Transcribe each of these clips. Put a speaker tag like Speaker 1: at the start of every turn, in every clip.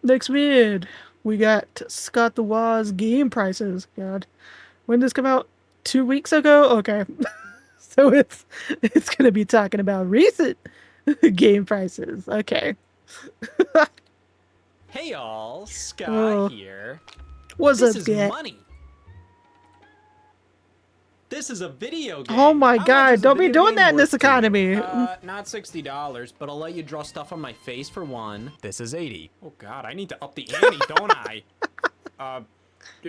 Speaker 1: Next vid, we got Scott the Woz game prices. God, when did this come out? 2 weeks ago. Okay, so it's gonna be talking about recent game prices. Okay.
Speaker 2: Hey y'all, Scott
Speaker 1: Oh,
Speaker 2: here.
Speaker 1: what's
Speaker 2: This
Speaker 1: up,
Speaker 2: is
Speaker 1: Scott?
Speaker 2: money. This is a video
Speaker 1: Oh
Speaker 2: game.
Speaker 1: my
Speaker 2: How much
Speaker 1: God!
Speaker 2: is a
Speaker 1: Don't be
Speaker 2: video
Speaker 1: doing
Speaker 2: game
Speaker 1: that in this
Speaker 2: worth to you?
Speaker 1: economy.
Speaker 2: Not $60, but I'll let you draw stuff on my face for one. This is 80. Oh God, I need to up the ante, don't I?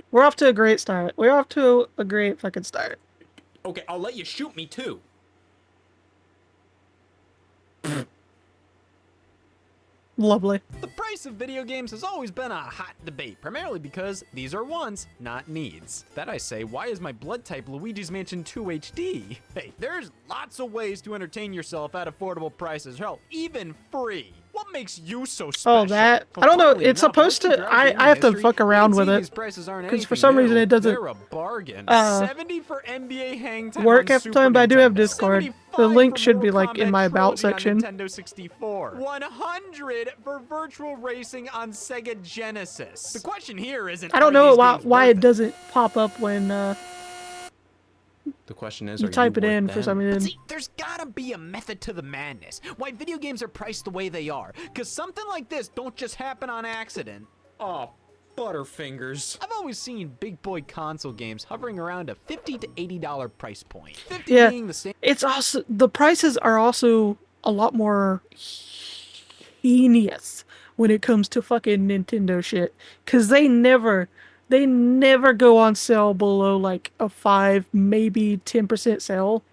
Speaker 1: We're off to a great start. We're off to a great fucking start.
Speaker 2: Okay, I'll let you shoot me too.
Speaker 1: Lovely.
Speaker 2: The price of video games has always been a hot debate, primarily because these are wants, not needs. That I say, why is my blood type Luigi's Mansion 2 HD? Hey, there's lots of ways to entertain yourself at affordable prices, hell, even free. What makes you so special?
Speaker 1: Oh, that
Speaker 2: Well,
Speaker 1: I don't know.
Speaker 2: funnily
Speaker 1: It's
Speaker 2: enough,
Speaker 1: supposed
Speaker 2: once you
Speaker 1: to.
Speaker 2: drop
Speaker 1: I
Speaker 2: gaming
Speaker 1: have to
Speaker 2: history,
Speaker 1: fuck
Speaker 2: you
Speaker 1: around
Speaker 2: can
Speaker 1: with
Speaker 2: see
Speaker 1: it
Speaker 2: these prices aren't
Speaker 1: because for
Speaker 2: anything
Speaker 1: some reason
Speaker 2: new.
Speaker 1: it doesn't
Speaker 2: They're a bargain.
Speaker 1: uh
Speaker 2: 70 for NBA Hang Time
Speaker 1: work
Speaker 2: on
Speaker 1: half the
Speaker 2: Super
Speaker 1: time. But I do have
Speaker 2: Nintendo.
Speaker 1: Discord.
Speaker 2: 75
Speaker 1: The link
Speaker 2: for
Speaker 1: should be
Speaker 2: Mortal
Speaker 1: like in
Speaker 2: Kombat
Speaker 1: my about
Speaker 2: Trilogy on
Speaker 1: section.
Speaker 2: Nintendo 64. 100 for virtual racing on Sega Genesis. The question here isn't
Speaker 1: I don't
Speaker 2: are
Speaker 1: know
Speaker 2: these
Speaker 1: why
Speaker 2: games
Speaker 1: why
Speaker 2: worth
Speaker 1: it doesn't pop up when
Speaker 2: The question is,
Speaker 1: you
Speaker 2: are
Speaker 1: type
Speaker 2: you
Speaker 1: it
Speaker 2: worth
Speaker 1: in for some
Speaker 2: them? But
Speaker 1: reason.
Speaker 2: see, there's gotta be a method to the madness. Why video games are priced the way they are. Cause something like this don't just happen on accident. Oh, Butterfingers. I've always seen big boy console games hovering around a $50 to $80 price point. 50
Speaker 1: Yeah,
Speaker 2: being the same.
Speaker 1: it's also the prices are also a lot more heinous when it comes to fucking Nintendo shit, cause they never go on sale below like a 5, maybe 10% sale.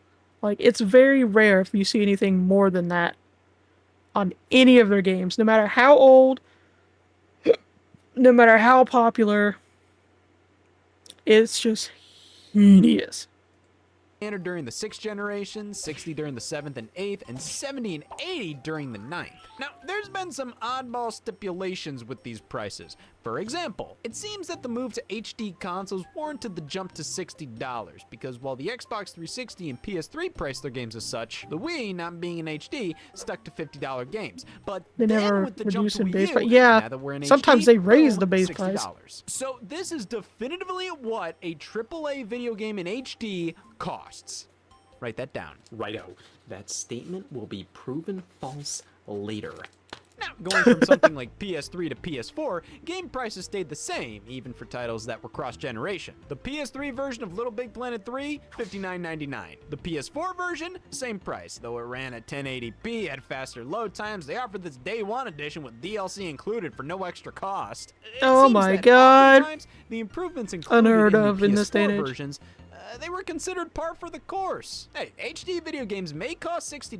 Speaker 1: Like it's very rare if you see anything more than that on any of their games, no matter how old, no matter how popular. It's just hideous.
Speaker 2: Standard during the 6th generation, 60 during the 7th and 8th, and 70 and 80 during the 9th. Now, there's been some oddball stipulations with these prices. For example, it seems that the move to HD consoles warranted the jump to $60, because while the Xbox 360 and PS3 priced their games as such, the Wii, not being in HD, stuck to $50 games. But
Speaker 1: They
Speaker 2: then
Speaker 1: never
Speaker 2: with the jump
Speaker 1: reduce
Speaker 2: to
Speaker 1: the
Speaker 2: Wii
Speaker 1: base
Speaker 2: U,
Speaker 1: price. Yeah,
Speaker 2: now that we're in
Speaker 1: sometimes
Speaker 2: HD,
Speaker 1: they raise
Speaker 2: boom,
Speaker 1: the base
Speaker 2: $60.
Speaker 1: price.
Speaker 2: So this is definitively what a AAA video game in HD costs. Write that down. Righto. That statement will be proven false later. Now, going from something like PS3 to PS4, game prices stayed the same, even for titles that were cross-generation. The PS3 version of Little Big Planet 3, $59.99. The PS4 version, same price, though it ran at 1080p, had faster load times. They offered this Day 1 edition with DLC included for no extra cost.
Speaker 1: Oh my God.
Speaker 2: The improvements included
Speaker 1: Unheard
Speaker 2: in the
Speaker 1: of in this day and
Speaker 2: PS4
Speaker 1: age.
Speaker 2: versions they were considered par for the course. Hey, HD video games may cost $60,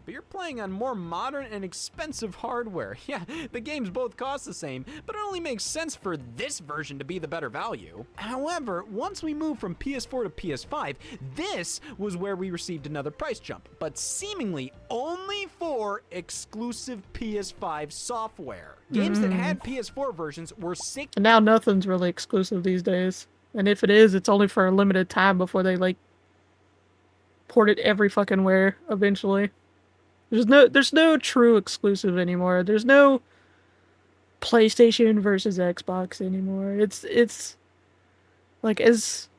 Speaker 2: but you're playing on more modern and expensive hardware. Yeah, the games both cost the same, but it only makes sense for this version to be the better value. However, once we moved from PS4 to PS5, this was where we received another price jump, but seemingly only for exclusive PS5 software. Games that had PS4 versions were
Speaker 1: And now nothing's really exclusive these days. And if it is, it's only for a limited time before they like port it every fucking where eventually. There's no true exclusive anymore. There's no PlayStation versus Xbox anymore. It's like as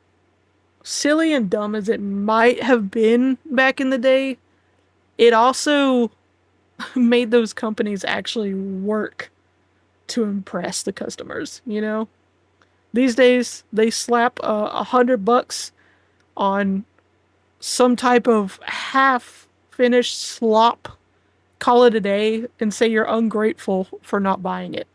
Speaker 1: silly and dumb as it might have been back in the day, it also made those companies actually work to impress the customers, you know? These days, they slap $100 on some type of half-finished slop, call it a day, and say you're ungrateful for not buying it.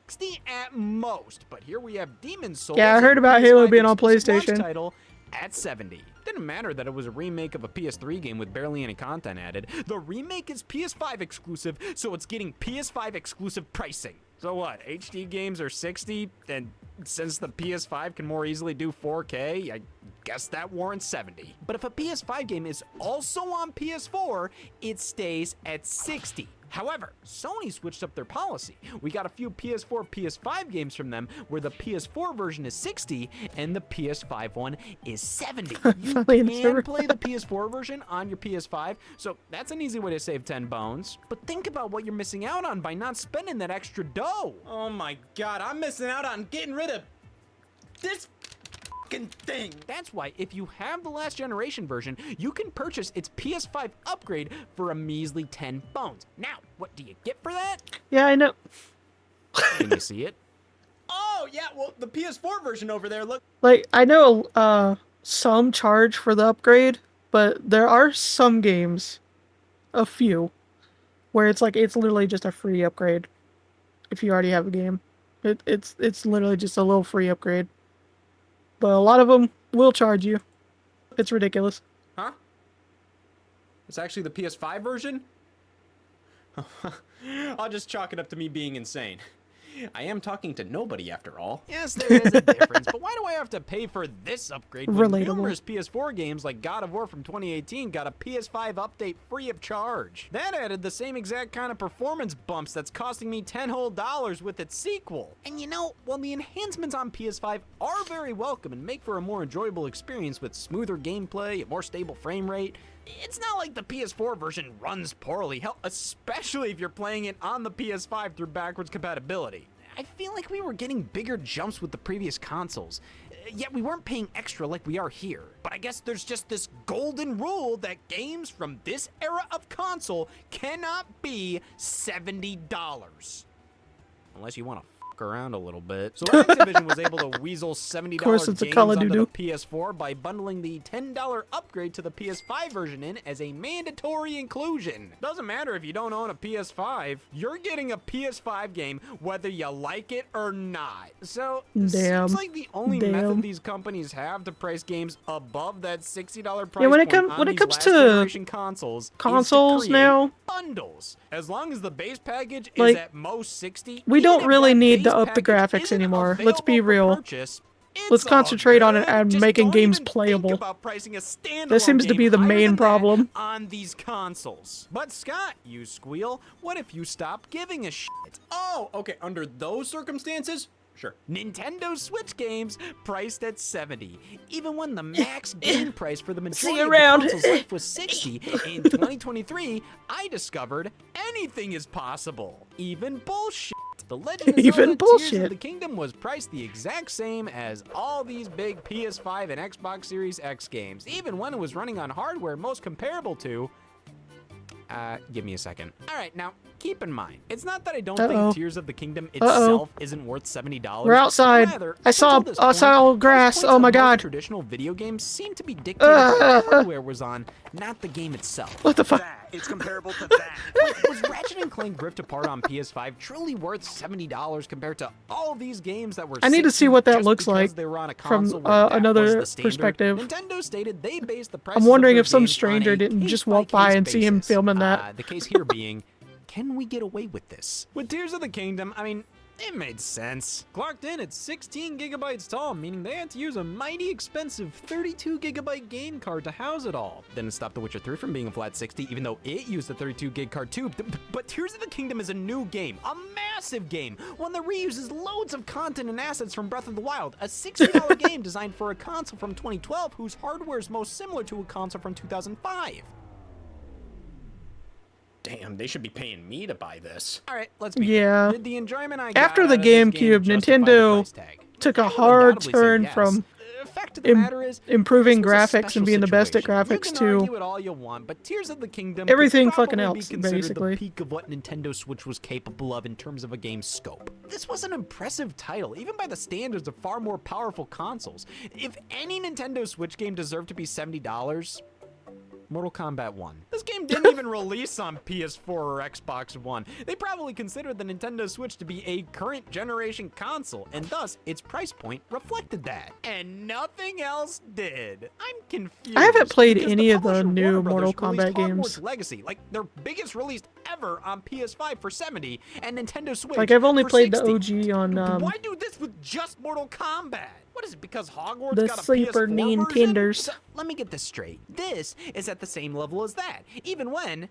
Speaker 2: 60 at most, but here we have Demon's Souls.
Speaker 1: Yeah, I heard about Halo being on PlayStation.
Speaker 2: Title at 70. Didn't matter that it was a remake of a PS3 game with barely any content added. The remake is PS5 exclusive, so it's getting PS5 exclusive pricing. So what, HD games are 60, and since the PS5 can more easily do 4K, I guess that warrants 70. But if a PS5 game is also on PS4, it stays at 60. However, Sony switched up their policy. We got a few PS4, PS5 games from them where the PS4 version is 60 and the PS5 one is 70. You can play the PS4 version on your PS5, so that's an easy way to save 10 bones. But think about what you're missing out on by not spending that extra dough.
Speaker 3: Oh my god, I'm missing out on getting rid of this fucking thing.
Speaker 2: That's why if you have the last generation version, you can purchase its PS5 upgrade for a measly 10 bones. Now, what do you get for that?
Speaker 1: Yeah, I know.
Speaker 2: Can you see it?
Speaker 3: Oh yeah, well the PS4 version over there, look.
Speaker 1: Like, I know some charge for the upgrade, but there are some games, a few, where it's like it's literally just a free upgrade if you already have a game. It's literally just a little free upgrade. But a lot of them will charge you. It's ridiculous.
Speaker 3: Huh? It's actually the PS5 version? I'll just chalk it up to me being insane. I am talking to nobody after all.
Speaker 2: Yes, there is a difference, but why do I have to pay for this upgrade when
Speaker 1: Relatable.
Speaker 2: numerous PS4 games like God of War from 2018 got a PS5 update free of charge? That added the same exact kind of performance bumps that's costing me $10 whole with its sequel. And you know, while the enhancements on PS5 are very welcome and make for a more enjoyable experience with smoother gameplay, a more stable frame rate, it's not like the PS4 version runs poorly, hell, especially if you're playing it on the PS5 through backwards compatibility. I feel like we were getting bigger jumps with the previous consoles, yet we weren't paying extra like we are here. But I guess there's just this golden rule that games from this era of console cannot be $70. Unless you want to around a little bit. So Activision was able to weasel $70 games onto the PS4 by bundling the $10 upgrade to the PS5 version in as a mandatory inclusion. Doesn't matter if you don't own a PS5, you're getting a PS5 game whether you like it or not. So seems like the only method these companies have to price games above that $60 price
Speaker 1: when it comes to consoles now,
Speaker 2: bundles. As long as the base package is at most 60,
Speaker 1: we don't really need to up the graphics anymore. Let's be real. Let's concentrate on it and making games playable. That seems to be the main problem
Speaker 2: on these consoles. But Scott, you squeal, what if you stop giving a shit?
Speaker 3: Oh, okay, under those circumstances, sure.
Speaker 2: Nintendo Switch games priced at $70. Even when the max game price for the majority of the console's life was $60, in 2023, I discovered anything is possible. Even bullshit. The Legend of Zelda Tears of the Kingdom was priced the exact same as all these big PS5 and Xbox Series X games, even when it was running on hardware most comparable to... give me a second. All right, now, keep in mind, it's not that I don't think Tears of the Kingdom itself isn't worth $70.
Speaker 1: We're outside.
Speaker 2: Rather,
Speaker 1: I saw grass. Oh my god.
Speaker 2: Traditional video games seem to be dictated by what hardware was on, not the game itself.
Speaker 1: What the fuck?
Speaker 4: It's comparable to that.
Speaker 2: Was Ratchet & Clank Rift Apart on PS5 truly worth $70 compared to all these games that were
Speaker 1: I need to see what that
Speaker 2: just
Speaker 1: looks like
Speaker 2: they were on a
Speaker 1: from
Speaker 2: console where that
Speaker 1: another
Speaker 2: was the standard?
Speaker 1: perspective.
Speaker 2: Nintendo stated they based the
Speaker 1: I'm wondering if
Speaker 2: prices of their
Speaker 1: some
Speaker 2: games
Speaker 1: stranger
Speaker 2: on a
Speaker 1: didn't just
Speaker 2: case-by-case
Speaker 1: walk by and see him
Speaker 2: basis.
Speaker 1: filming that.
Speaker 2: The case here being, can we get away with this? With Tears of the Kingdom, I mean, it made sense. Clocked in at 16 gigabytes tall, meaning they had to use a mighty expensive 32 gigabyte game card to house it all. Didn't stop The Witcher 3 from being a flat 60, even though it used a 32 gig card too. But Tears of the Kingdom is a new game, a massive game, one that reuses loads of content and assets from Breath of the Wild, a $60 game designed for a console from 2012 whose hardware is most similar to a console from 2005.
Speaker 3: Damn, they should be paying me to buy this.
Speaker 2: All right, let's be
Speaker 1: Yeah.
Speaker 2: Did the enjoyment I got
Speaker 1: After the
Speaker 2: out of this game
Speaker 1: GameCube,
Speaker 2: justify the
Speaker 1: Nintendo
Speaker 2: price tag?
Speaker 1: took a
Speaker 2: I would
Speaker 1: hard
Speaker 2: undoubtedly say
Speaker 1: turn
Speaker 2: yes.
Speaker 1: from
Speaker 2: The fact of the matter is,
Speaker 1: improving
Speaker 2: this was a
Speaker 1: graphics
Speaker 2: special
Speaker 1: and being the best at
Speaker 2: situation.
Speaker 1: graphics
Speaker 2: You can
Speaker 1: to
Speaker 2: argue it all you want, but Tears of the Kingdom
Speaker 1: everything
Speaker 2: could
Speaker 1: fucking
Speaker 2: probably
Speaker 1: else,
Speaker 2: be considered
Speaker 1: basically.
Speaker 2: the peak of what Nintendo Switch was capable of in terms of a game's scope. This was an impressive title, even by the standards of far more powerful consoles. If any Nintendo Switch game deserved to be $70, Mortal Kombat 1. This game didn't even release on PS4 or Xbox One. They probably considered the Nintendo Switch to be a current generation console, and thus its price point reflected that. And nothing else did. I'm confused.
Speaker 1: I haven't played
Speaker 2: because
Speaker 1: any of the
Speaker 2: publisher
Speaker 1: new
Speaker 2: Warner
Speaker 1: Mortal
Speaker 2: Brothers released
Speaker 1: Kombat
Speaker 2: Hogwarts
Speaker 1: games.
Speaker 2: Legacy, like their biggest release ever on PS5 for $70, and Nintendo Switch
Speaker 1: Like, I've only
Speaker 2: for
Speaker 1: played
Speaker 2: $60.
Speaker 1: the OG on
Speaker 2: Why do this with just Mortal Kombat? What is it, because Hogwarts
Speaker 1: the
Speaker 2: got a
Speaker 1: Super
Speaker 2: PS4 version?
Speaker 1: Nintenders.
Speaker 2: So, let me get this straight. This is at the same level as that, even when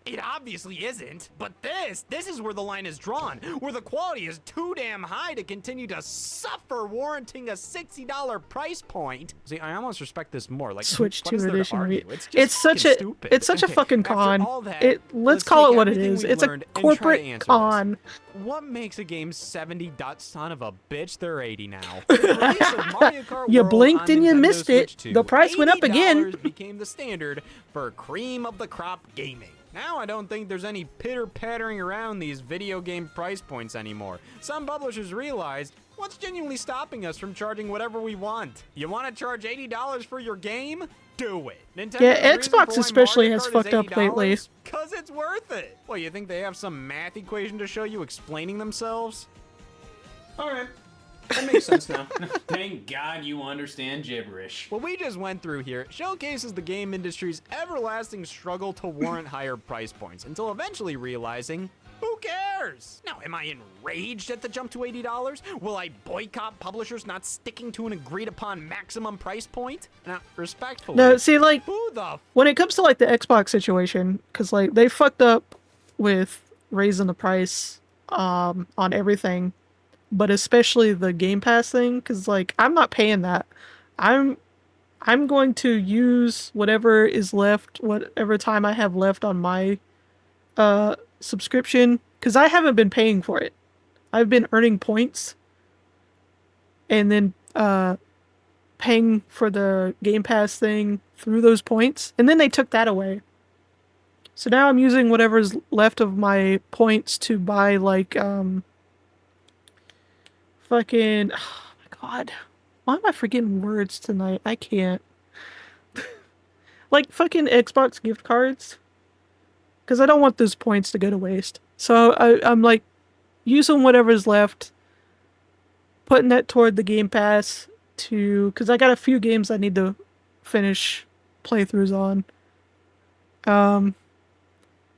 Speaker 2: It obviously isn't, but this is where the line is drawn, where the quality is too damn high to continue to suffer warranting a $60 price point. See, I almost respect this more. Like,
Speaker 1: Switch
Speaker 2: what
Speaker 1: to
Speaker 2: is there to
Speaker 1: edition.
Speaker 2: argue? It's just
Speaker 1: It's such a
Speaker 2: stupid.
Speaker 1: it's such a
Speaker 2: Okay,
Speaker 1: fucking
Speaker 2: after
Speaker 1: con.
Speaker 2: all that,
Speaker 1: Let's call
Speaker 2: take
Speaker 1: it what it
Speaker 2: everything
Speaker 1: is.
Speaker 2: we
Speaker 1: It's a
Speaker 2: learned and try to
Speaker 1: corporate
Speaker 2: answer this.
Speaker 1: con.
Speaker 2: What makes a game 70? Son of a bitch, they're 80 now. The release of Mario Kart
Speaker 1: You
Speaker 2: World
Speaker 1: blinked
Speaker 2: on
Speaker 1: and you
Speaker 2: Nintendo
Speaker 1: missed it.
Speaker 2: Switch 2,
Speaker 1: The price went up again.
Speaker 2: $80 became the standard for cream of the crop gaming. Now I don't think there's any pitter-pattering around these video game price points anymore. Some publishers realized, what's genuinely stopping us from charging whatever we want? You want to charge $80 for your game? Do it. Nintendo's
Speaker 1: Yeah,
Speaker 2: reason for
Speaker 1: Xbox
Speaker 2: why
Speaker 1: especially
Speaker 2: Mario
Speaker 1: has
Speaker 2: Kart
Speaker 1: fucked
Speaker 2: is
Speaker 1: up lately.
Speaker 2: $80? 'Cause it's worth it. Well, you think they have some math equation to show you explaining themselves?
Speaker 3: Alright. That makes sense now. Thank God you understand gibberish.
Speaker 2: What we just went through here showcases the game industry's everlasting struggle to warrant higher price points until eventually realizing, who cares? Now, am I enraged at the jump to $80? Will I boycott publishers not sticking to an agreed upon maximum price point? Now, respectfully,
Speaker 1: No, see, like,
Speaker 2: who the
Speaker 1: when it comes to like the Xbox situation, because like they fucked up with raising the price on everything, but especially the Game Pass thing, because like I'm not paying that. I'm going to use whatever is left, whatever time I have left on my subscription, because I haven't been paying for it. I've been earning points and then paying for the Game Pass thing through those points, and then they took that away. So now I'm using whatever's left of my points to buy like fucking, oh my god, why am I forgetting words tonight? I can't. Like fucking Xbox gift cards, because I don't want those points to go to waste. So I'm like using whatever's left, putting that toward the Game Pass because I got a few games I need to finish playthroughs on.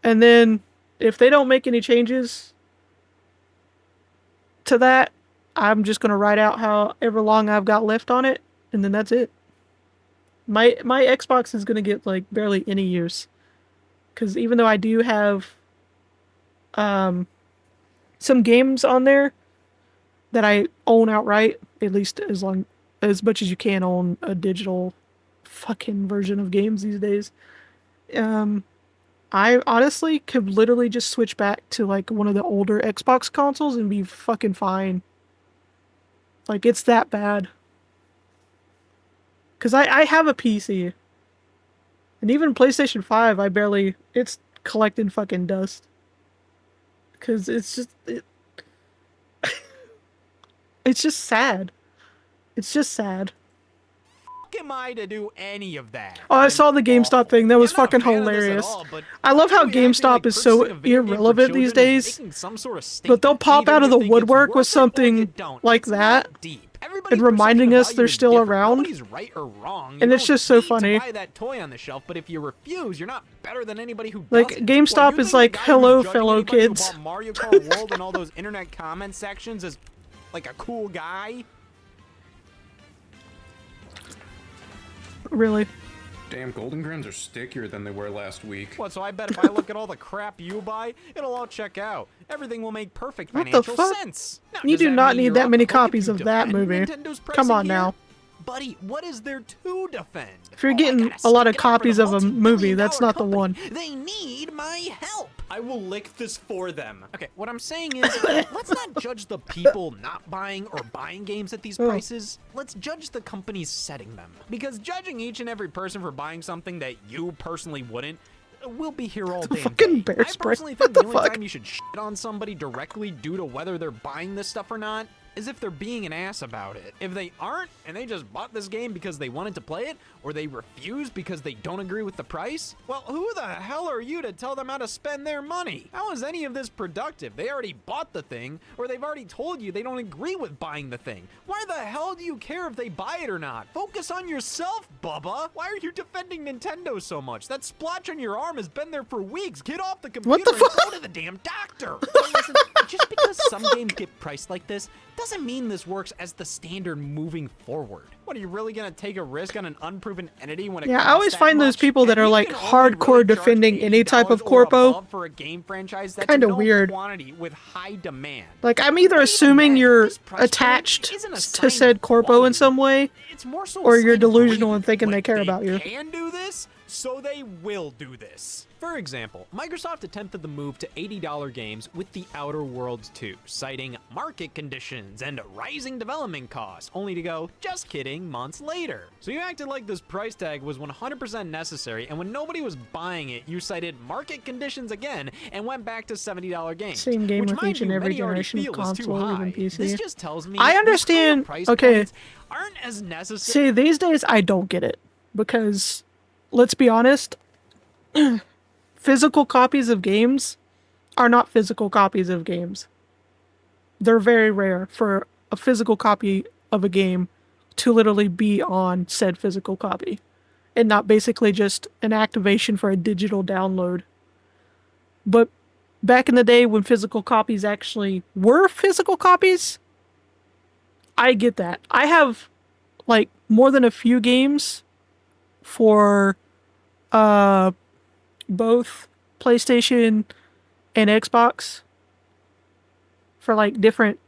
Speaker 1: And then if they don't make any changes to that, I'm just gonna ride out however long I've got left on it, and then that's it. My Xbox is gonna get like barely any use, because even though I do have some games on there that I own outright, at least as much as you can own a digital fucking version of games these days. I honestly could literally just switch back to like one of the older Xbox consoles and be fucking fine. Like, it's that bad. Because I have a PC. And even PlayStation 5, it's collecting fucking dust. Because it's just... it's just sad. It's just sad.
Speaker 2: am I to do any of that?
Speaker 1: Oh, I
Speaker 2: I'm
Speaker 1: saw the GameStop
Speaker 2: awful.
Speaker 1: thing. That was
Speaker 2: I'm not a
Speaker 1: fucking
Speaker 2: fan of this at
Speaker 1: hilarious.
Speaker 2: all, but
Speaker 1: I love how
Speaker 2: people acting
Speaker 1: GameStop
Speaker 2: like
Speaker 1: is so
Speaker 2: purchasing a video game for
Speaker 1: irrelevant these
Speaker 2: children is
Speaker 1: days.
Speaker 2: making some sort of
Speaker 1: But
Speaker 2: statement.
Speaker 1: they'll pop
Speaker 2: Either
Speaker 1: out of
Speaker 2: you
Speaker 1: the
Speaker 2: think it's
Speaker 1: woodwork with
Speaker 2: worth it or
Speaker 1: something
Speaker 2: you don't.
Speaker 1: like
Speaker 2: It's not
Speaker 1: that,
Speaker 2: deep. Everybody's
Speaker 1: and reminding
Speaker 2: perception of
Speaker 1: us
Speaker 2: value
Speaker 1: they're
Speaker 2: is
Speaker 1: still
Speaker 2: different.
Speaker 1: around.
Speaker 2: Nobody's right or wrong.
Speaker 1: And
Speaker 2: You
Speaker 1: it's
Speaker 2: don't
Speaker 1: just so
Speaker 2: need
Speaker 1: funny.
Speaker 2: to buy that toy on the shelf, but if you refuse, you're not better than anybody who
Speaker 1: Like,
Speaker 2: doesn't.
Speaker 1: GameStop
Speaker 2: What, you
Speaker 1: is
Speaker 2: think
Speaker 1: like,
Speaker 2: the guy
Speaker 1: hello,
Speaker 2: who's judging
Speaker 1: fellow
Speaker 2: anybody who
Speaker 1: kids.
Speaker 2: bought Mario Kart World and all those internet comment sections is like a cool guy?
Speaker 1: Really.
Speaker 4: Damn, golden grams are stickier than they were last week.
Speaker 2: What, so I bet if I look at all the crap you buy, it'll all check out. Everything will make perfect
Speaker 1: What the
Speaker 2: financial
Speaker 1: fuck?
Speaker 2: sense. Now,
Speaker 1: You
Speaker 2: does
Speaker 1: do
Speaker 2: that
Speaker 1: not
Speaker 2: mean
Speaker 1: need
Speaker 2: you're
Speaker 1: that
Speaker 2: off
Speaker 1: many
Speaker 2: the hook if
Speaker 1: copies
Speaker 2: you
Speaker 1: of that
Speaker 2: defend
Speaker 1: movie.
Speaker 2: Nintendo's
Speaker 1: Come
Speaker 2: pricing
Speaker 1: on
Speaker 2: here?
Speaker 1: now.
Speaker 2: Buddy, what is there to defend?
Speaker 1: If you're
Speaker 2: Oh, I
Speaker 1: getting
Speaker 2: gotta
Speaker 1: a lot of
Speaker 2: stick it up for
Speaker 1: copies
Speaker 2: the
Speaker 1: of a movie, that's
Speaker 2: multi-billion-dollar
Speaker 1: not the
Speaker 2: company.
Speaker 1: one.
Speaker 2: They need my help.
Speaker 3: I will lick this for them.
Speaker 2: Okay, what I'm saying is, let's not judge the people not buying or buying games at these prices. Let's judge the companies setting them. Because judging each and every person for buying something that you personally wouldn't, we'll be here all day.
Speaker 1: fucking bear
Speaker 2: I
Speaker 1: spray.
Speaker 2: personally
Speaker 1: What
Speaker 2: think the
Speaker 1: the
Speaker 2: only
Speaker 1: fuck?
Speaker 2: time you should shit on somebody directly due to whether they're buying this stuff or not is if they're being an ass about it. If they aren't, and they just bought this game because they wanted to play it, or they refuse because they don't agree with the price, well, who the hell are you to tell them how to spend their money? How is any of this productive? They already bought the thing, or they've already told you they don't agree with buying the thing. Why the hell do you care if they buy it or not? Focus on yourself, Bubba. Why are you defending Nintendo so much? That splotch on your arm has been there for weeks. Get off the computer
Speaker 1: the
Speaker 2: and
Speaker 1: fuck?
Speaker 2: go to the damn doctor. But listen, just because some games get priced like this doesn't mean this works as the standard moving forward. What, are you really gonna take a risk on an unproven entity when it
Speaker 1: Yeah, I
Speaker 2: costs
Speaker 1: always
Speaker 2: that
Speaker 1: find those
Speaker 2: much?
Speaker 1: people that
Speaker 2: And
Speaker 1: are
Speaker 2: you
Speaker 1: like
Speaker 2: can only
Speaker 1: hardcore
Speaker 2: really charge
Speaker 1: defending any type of
Speaker 2: $80 or
Speaker 1: corpo.
Speaker 2: above for a game franchise that's
Speaker 1: Kinda
Speaker 2: a known
Speaker 1: weird.
Speaker 2: quantity with high demand.
Speaker 1: Like, I'm either
Speaker 2: But even
Speaker 1: assuming
Speaker 2: then,
Speaker 1: you're
Speaker 2: this price point
Speaker 1: attached
Speaker 2: isn't a
Speaker 1: to
Speaker 2: sign
Speaker 1: said
Speaker 2: of
Speaker 1: corpo in
Speaker 2: quality.
Speaker 1: some way,
Speaker 2: It's more so a
Speaker 1: or you're
Speaker 2: sign of
Speaker 1: delusional
Speaker 2: greed.
Speaker 1: and thinking they
Speaker 2: Like,
Speaker 1: care about you.
Speaker 2: can do this, so they will do this. For example, Microsoft attempted the move to $80 games with The Outer Worlds 2, citing market conditions and rising development costs, only to go, just kidding, months later. So you acted like this price tag was 100% necessary, and when nobody was buying it, you cited market conditions again and went back to $70 games.
Speaker 1: Same game
Speaker 2: which,
Speaker 1: with
Speaker 2: mind
Speaker 1: each and
Speaker 2: you,
Speaker 1: every
Speaker 2: many already
Speaker 1: generation of
Speaker 2: feel is too
Speaker 1: console, even
Speaker 2: high.
Speaker 1: PC.
Speaker 2: This just tells me
Speaker 1: I
Speaker 2: these higher
Speaker 1: understand.
Speaker 2: price
Speaker 1: Okay.
Speaker 2: points aren't as necessary.
Speaker 1: See, these days I don't get it because, let's be honest, physical copies of games are not physical copies of games. They're very rare for a physical copy of a game to literally be on said physical copy and not basically just an activation for a digital download. But back in the day when physical copies actually were physical copies, I get that. I have like more than a few games for both PlayStation and Xbox for like different,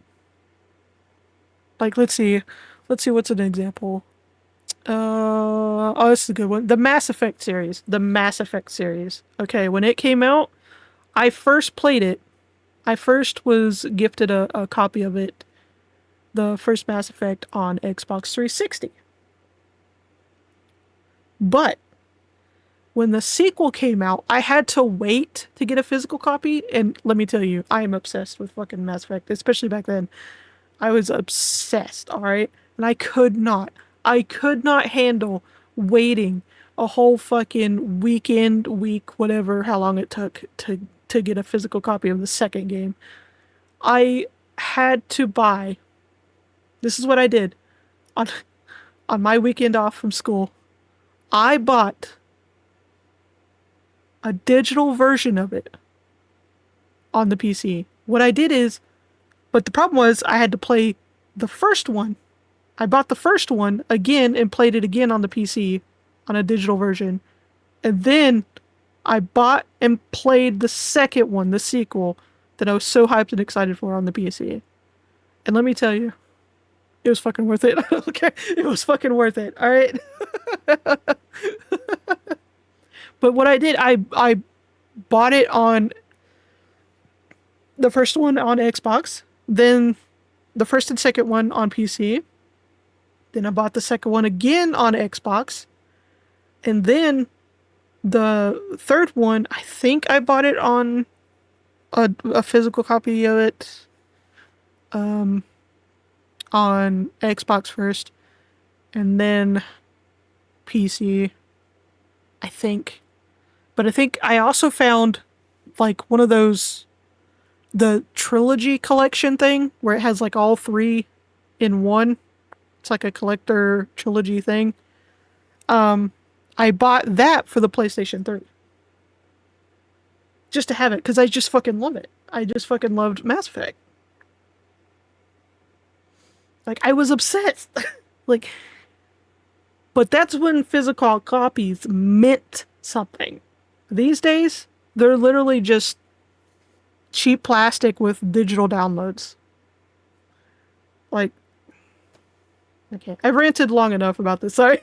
Speaker 1: like let's see what's an example. Oh, this is a good one. The Mass Effect series. Okay, when it came out, I first played it. I first was gifted a copy of it, the first Mass Effect, on Xbox 360. But when the sequel came out, I had to wait to get a physical copy, and let me tell you, I am obsessed with fucking Mass Effect, especially back then. I was obsessed, alright? And I could not handle waiting a whole fucking week, whatever, how long it took to get a physical copy of the second game. I had to buy, this is what I did, on my weekend off from school, I bought a digital version of it on the PC. What I did is, but the problem was I had to play the first one. I bought the first one again and played it again on the PC on a digital version. And then I bought and played the second one, the sequel, that I was so hyped and excited for on the PC. And let me tell you, it was fucking worth it. Okay, it was fucking worth it. All right. But what I did, I bought it on the first one on Xbox, then the first and second one on PC, then I bought the second one again on Xbox, and then the third one, I think I bought it on a physical copy of it on Xbox first, and then PC, I think. But I think I also found like one of those, the trilogy collection thing where it has like all three in one. It's like a collector trilogy thing. I bought that for the PlayStation 3. Just to have it, because I just fucking love it. I just fucking loved Mass Effect. Like, I was obsessed. Like, but that's when physical copies meant something. These days, they're literally just cheap plastic with digital downloads. Like, okay, I've ranted long enough about this, sorry.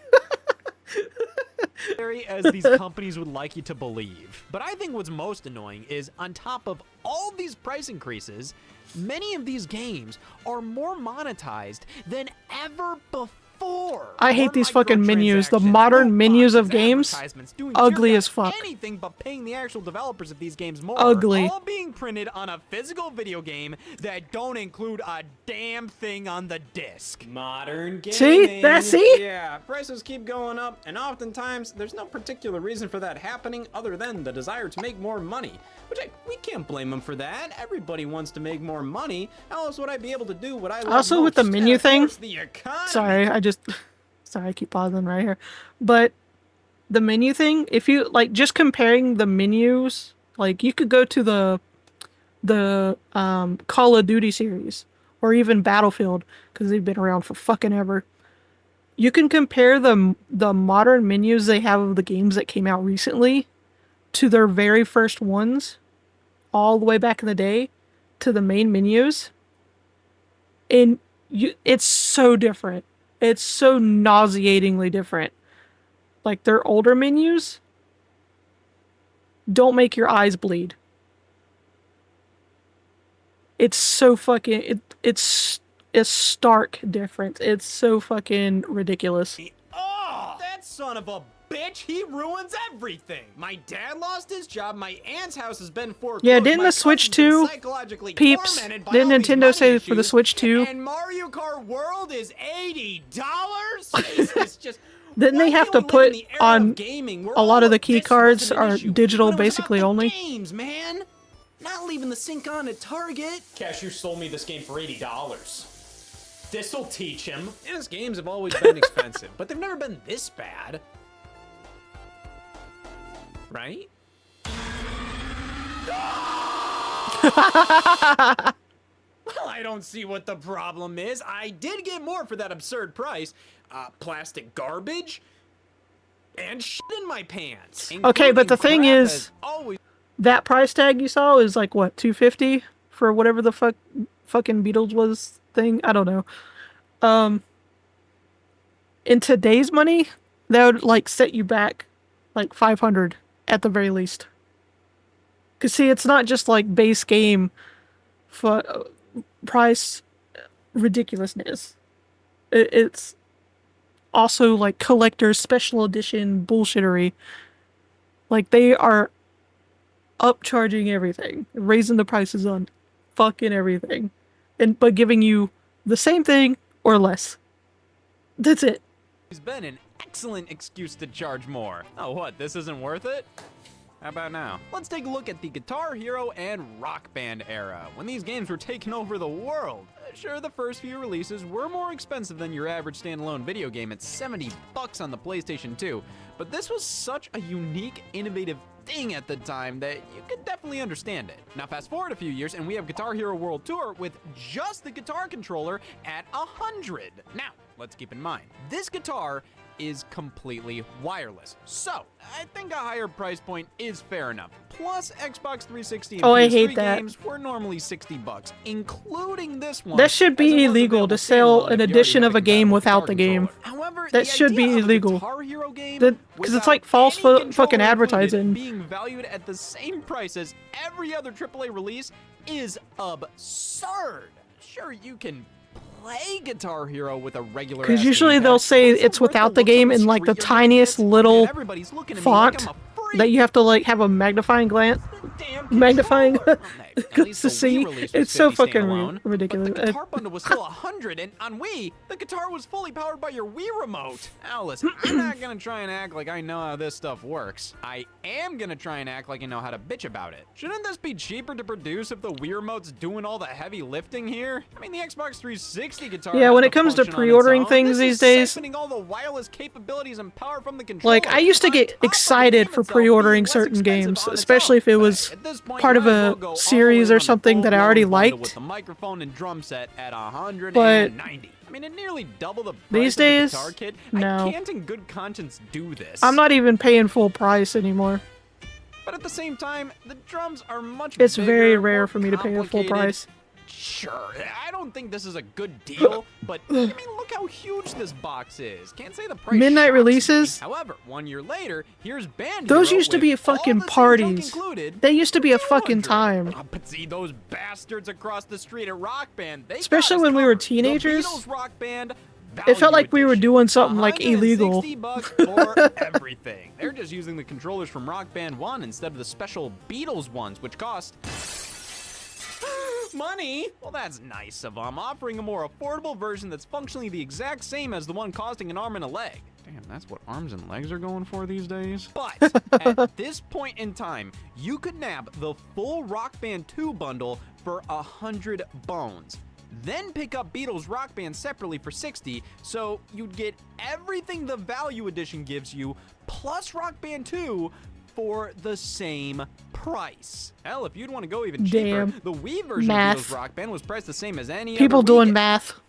Speaker 2: As these companies would like you to believe. But I think what's most annoying is, on top of all these price increases, many of these games are more monetized than ever before.
Speaker 1: I hate these fucking menus. The modern menus of games, ugly as fuck.
Speaker 2: Anything but paying the actual developers of these games more.
Speaker 1: Ugly.
Speaker 2: All being printed on a physical video game that don't include a damn thing on the disc.
Speaker 3: Modern gaming.
Speaker 1: See?
Speaker 3: Yeah, prices keep going up, and oftentimes there's no particular reason for that happening other than the desire to make more money. Which we can't blame them for that. Everybody wants to make more money. How else would I be able to do what I love
Speaker 1: Also
Speaker 3: most?
Speaker 1: with the menu
Speaker 3: Of
Speaker 1: thing.
Speaker 3: course, the economy.
Speaker 1: Sorry, I keep pausing right here. But the menu thing, if you like just comparing the menus, like you could go to the Call of Duty series or even Battlefield, because they've been around for fucking ever. You can compare the modern menus they have of the games that came out recently to their very first ones, all the way back in the day, to the main menus. And it's so different. It's so nauseatingly different. Like, their older menus don't make your eyes bleed. It's so fucking... It's a stark difference. It's so fucking ridiculous.
Speaker 3: Oh, that son of a bitch, he ruins everything. My dad lost his job, my aunt's house has been foreclosed.
Speaker 1: Yeah, didn't
Speaker 3: my
Speaker 1: the Switch
Speaker 3: cousin's been
Speaker 1: 2,
Speaker 3: psychologically
Speaker 1: peeps,
Speaker 3: tormented by
Speaker 1: didn't
Speaker 3: all these
Speaker 1: Nintendo
Speaker 3: money
Speaker 1: say for the
Speaker 3: issues,
Speaker 1: Switch 2?
Speaker 3: And Mario Kart World is $80? Jesus, just...
Speaker 1: Didn't they
Speaker 3: why
Speaker 1: have
Speaker 3: can't
Speaker 1: to
Speaker 3: we live in
Speaker 1: put
Speaker 3: the era of
Speaker 1: on
Speaker 3: gaming where
Speaker 1: a lot
Speaker 3: all
Speaker 1: of the key
Speaker 3: this
Speaker 1: cards
Speaker 3: wasn't an
Speaker 1: are
Speaker 3: issue,
Speaker 1: digital
Speaker 3: when it was
Speaker 1: basically
Speaker 3: about the
Speaker 1: only?
Speaker 3: games, man. Not leaving the sink on at Target.
Speaker 2: Cashier sold me this game for $80. This'll teach him.
Speaker 3: His games have always been expensive, but they've never been this bad. Right? Well, I don't see what the problem is. I did get more for that absurd price. Plastic garbage and shit in my pants.
Speaker 1: Okay, but the thing
Speaker 3: Including crap
Speaker 1: is,
Speaker 3: as always.
Speaker 1: that price tag you saw is like, what, $250 for whatever the fucking Beatles was thing? I don't know. In today's money, that would like set you back like $500 at the very least. Cause see, it's not just like base game price ridiculousness. It's also like collector's special edition bullshittery. Like, they are upcharging everything, raising the prices on fucking everything, but giving you the same thing or less. That's it.
Speaker 3: It's been an excellent excuse to charge more. Oh, what? This isn't worth it? How about now? Let's take a look at the Guitar Hero and Rock Band era, when these games were taking over the world. Sure, the first few releases were more expensive than your average standalone video game at $70 on the PlayStation 2, but this was such a unique, innovative thing at the time that you could definitely understand it. Now fast forward a few years and we have Guitar Hero World Tour with just the guitar controller at $100. Now, let's keep in mind, this guitar is completely wireless. So, I think a higher price point is fair enough. Plus, Xbox 360 and
Speaker 1: I
Speaker 3: PS3
Speaker 1: hate that.
Speaker 3: games were normally $60, including this one.
Speaker 1: That should be
Speaker 3: as it was
Speaker 1: illegal
Speaker 3: available
Speaker 1: to sell
Speaker 3: standalone
Speaker 1: an
Speaker 3: if you already
Speaker 1: edition
Speaker 3: had
Speaker 1: of a game
Speaker 3: compatible
Speaker 1: without
Speaker 3: guitar
Speaker 1: the game.
Speaker 3: controller. However,
Speaker 1: That
Speaker 3: the
Speaker 1: should be
Speaker 3: idea of a
Speaker 1: illegal.
Speaker 3: Guitar Hero game
Speaker 1: Because it's like
Speaker 3: without
Speaker 1: false
Speaker 3: any
Speaker 1: fucking
Speaker 3: controller included
Speaker 1: advertising.
Speaker 3: being valued at the same price as every other AAA release is absurd. Sure, you can play Guitar Hero with a regular.
Speaker 1: Because usually they'll say it's without the game in like the tiniest little font that you have to like have a magnifying glass to see. It's so fucking ridiculous.
Speaker 3: But the guitar bundle was still $100, and on Wii, the guitar was fully powered by your Wii remote. Now listen, I'm not gonna try and act like I know how this stuff works. I am gonna try and act like I know how to bitch about it. Shouldn't this be cheaper to produce if the Wii remote's doing all the heavy lifting here? I mean, the Xbox 360 guitar.
Speaker 1: Yeah,
Speaker 3: has
Speaker 1: when
Speaker 3: to
Speaker 1: it comes to
Speaker 3: function on its
Speaker 1: pre-ordering
Speaker 3: own.
Speaker 1: things
Speaker 3: This
Speaker 1: these
Speaker 3: is
Speaker 1: days,
Speaker 3: siphoning all the wireless capabilities and power from the controller.
Speaker 1: like, I used to
Speaker 3: On
Speaker 1: get
Speaker 3: top of the
Speaker 1: excited
Speaker 3: game
Speaker 1: for
Speaker 3: itself
Speaker 1: pre-ordering
Speaker 3: being less
Speaker 1: certain
Speaker 3: expensive
Speaker 1: games,
Speaker 3: on its
Speaker 1: especially
Speaker 3: own.
Speaker 1: if it
Speaker 3: But
Speaker 1: was
Speaker 3: at this point,
Speaker 1: part
Speaker 3: you
Speaker 1: of
Speaker 3: might as
Speaker 1: a
Speaker 3: well go all
Speaker 1: series
Speaker 3: in
Speaker 1: or
Speaker 3: on the
Speaker 1: something that I
Speaker 3: full-blown
Speaker 1: already
Speaker 3: bundle
Speaker 1: liked.
Speaker 3: with the microphone and drum set at $190.
Speaker 1: But
Speaker 3: I mean, it nearly double the price
Speaker 1: these
Speaker 3: of the
Speaker 1: days,
Speaker 3: guitar kit.
Speaker 1: no.
Speaker 3: I can't in good conscience do this.
Speaker 1: I'm not even paying full price anymore.
Speaker 3: But at the same time, the drums are much
Speaker 1: It's
Speaker 3: bigger,
Speaker 1: very rare
Speaker 3: more
Speaker 1: for me to pay a full
Speaker 3: complicated.
Speaker 1: price.
Speaker 3: Sure, I don't think this is a good deal, but I mean, look how huge this box is. Can't say the price
Speaker 1: Midnight
Speaker 3: shocks me.
Speaker 1: releases?
Speaker 3: However, 1 year later, here's Band
Speaker 1: Those
Speaker 3: Hero
Speaker 1: used to
Speaker 3: with
Speaker 1: be
Speaker 3: all
Speaker 1: fucking
Speaker 3: the same junk
Speaker 1: parties.
Speaker 3: included
Speaker 1: They used to be a
Speaker 3: for
Speaker 1: fucking
Speaker 3: 200.
Speaker 1: time.
Speaker 3: But see, those bastards across the street at Rock Band, they
Speaker 1: Especially
Speaker 3: got us
Speaker 1: when we were
Speaker 3: covered. The
Speaker 1: teenagers,
Speaker 3: Beatles Rock Band
Speaker 1: it felt like we were
Speaker 3: Value
Speaker 1: doing something like
Speaker 3: Edition.
Speaker 1: illegal.
Speaker 3: $160 for everything. They're just using the controllers from Rock Band 1 instead of the special Beatles ones, which cost money. Well, that's nice of them, offering a more affordable version that's functionally the exact same as the one costing an arm and a leg. Damn, that's what arms and legs are going for these days. But at this point in time, you could nab the full Rock Band 2 bundle for 100 bones. Then pick up Beatles Rock Band separately for 60, so you'd get everything the Value Edition gives you, plus Rock Band 2, for the same
Speaker 2: price. Hell, if you'd want to go even cheaper,
Speaker 1: Damn.
Speaker 2: the Wii version
Speaker 1: Math.
Speaker 2: of Beatles Rock Band was priced the same as any
Speaker 1: People
Speaker 2: other Wii
Speaker 1: doing
Speaker 2: game.
Speaker 1: math.
Speaker 2: Why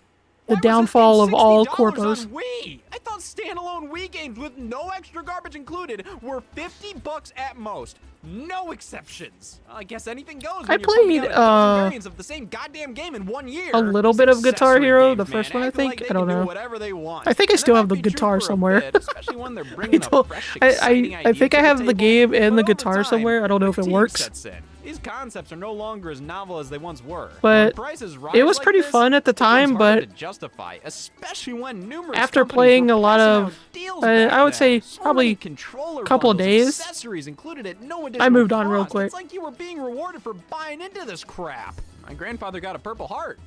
Speaker 1: The
Speaker 2: was this
Speaker 1: downfall
Speaker 2: game
Speaker 1: of all
Speaker 2: $60
Speaker 1: corpos.
Speaker 2: on Wii? I thought standalone Wii games with no extra garbage included were $50 at most. No exceptions. I guess anything goes. When
Speaker 1: I
Speaker 2: you're pumping
Speaker 1: played,
Speaker 2: out a dozen variants of the same goddamn game in 1 year.
Speaker 1: a little
Speaker 2: These
Speaker 1: bit of Guitar
Speaker 2: accessory
Speaker 1: Hero,
Speaker 2: games,
Speaker 1: the first
Speaker 2: man,
Speaker 1: one, I
Speaker 2: acting
Speaker 1: think.
Speaker 2: like
Speaker 1: I
Speaker 2: they
Speaker 1: don't
Speaker 2: can do
Speaker 1: know.
Speaker 2: whatever they want.
Speaker 1: I think I
Speaker 2: And
Speaker 1: still
Speaker 2: that
Speaker 1: have the
Speaker 2: might be true
Speaker 1: guitar
Speaker 2: for a
Speaker 1: somewhere.
Speaker 2: bit, especially when they're bringing a fresh,
Speaker 1: I
Speaker 2: exciting idea
Speaker 1: think
Speaker 2: to
Speaker 1: I
Speaker 2: the
Speaker 1: have the
Speaker 2: table.
Speaker 1: game and the
Speaker 2: But over
Speaker 1: guitar
Speaker 2: time,
Speaker 1: somewhere. I don't know if it
Speaker 2: fatigue
Speaker 1: works.
Speaker 2: sets in. These concepts are no longer as novel as they once were.
Speaker 1: But
Speaker 2: When prices rise
Speaker 1: it was
Speaker 2: like
Speaker 1: pretty
Speaker 2: this,
Speaker 1: fun at the
Speaker 2: it becomes
Speaker 1: time,
Speaker 2: harder
Speaker 1: but
Speaker 2: to justify, especially when numerous
Speaker 1: after
Speaker 2: companies
Speaker 1: playing
Speaker 2: were
Speaker 1: a lot
Speaker 2: passing out
Speaker 1: of,
Speaker 2: deals
Speaker 1: I
Speaker 2: back
Speaker 1: would
Speaker 2: then.
Speaker 1: say
Speaker 2: So
Speaker 1: probably
Speaker 2: many controller
Speaker 1: couple of
Speaker 2: bundles,
Speaker 1: days,
Speaker 2: accessories included at no
Speaker 1: I
Speaker 2: additional
Speaker 1: moved on real
Speaker 2: cost.
Speaker 1: quick.
Speaker 2: It's like you were being rewarded for buying into this crap. My grandfather got a Purple Heart.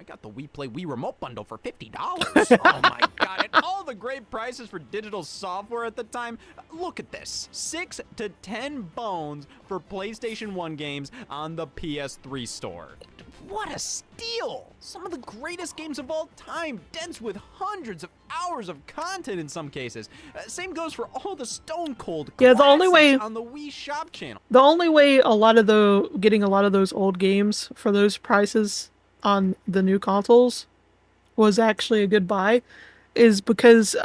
Speaker 2: I got the Wii Play Wii Remote Bundle for $50. Oh my god, and all the great prices for digital software at the time. Look at this. 6 to 10 bones for PlayStation 1 games on the PS3 store. What a steal! Some of the greatest games of all time, dense with hundreds of hours of content in some cases. Same goes for all the Stone Cold
Speaker 1: Yeah, the only way-
Speaker 2: classics on the Wii Shop channel.
Speaker 1: The only way getting a lot of those old games for those prices on the new consoles was actually a good buy is because,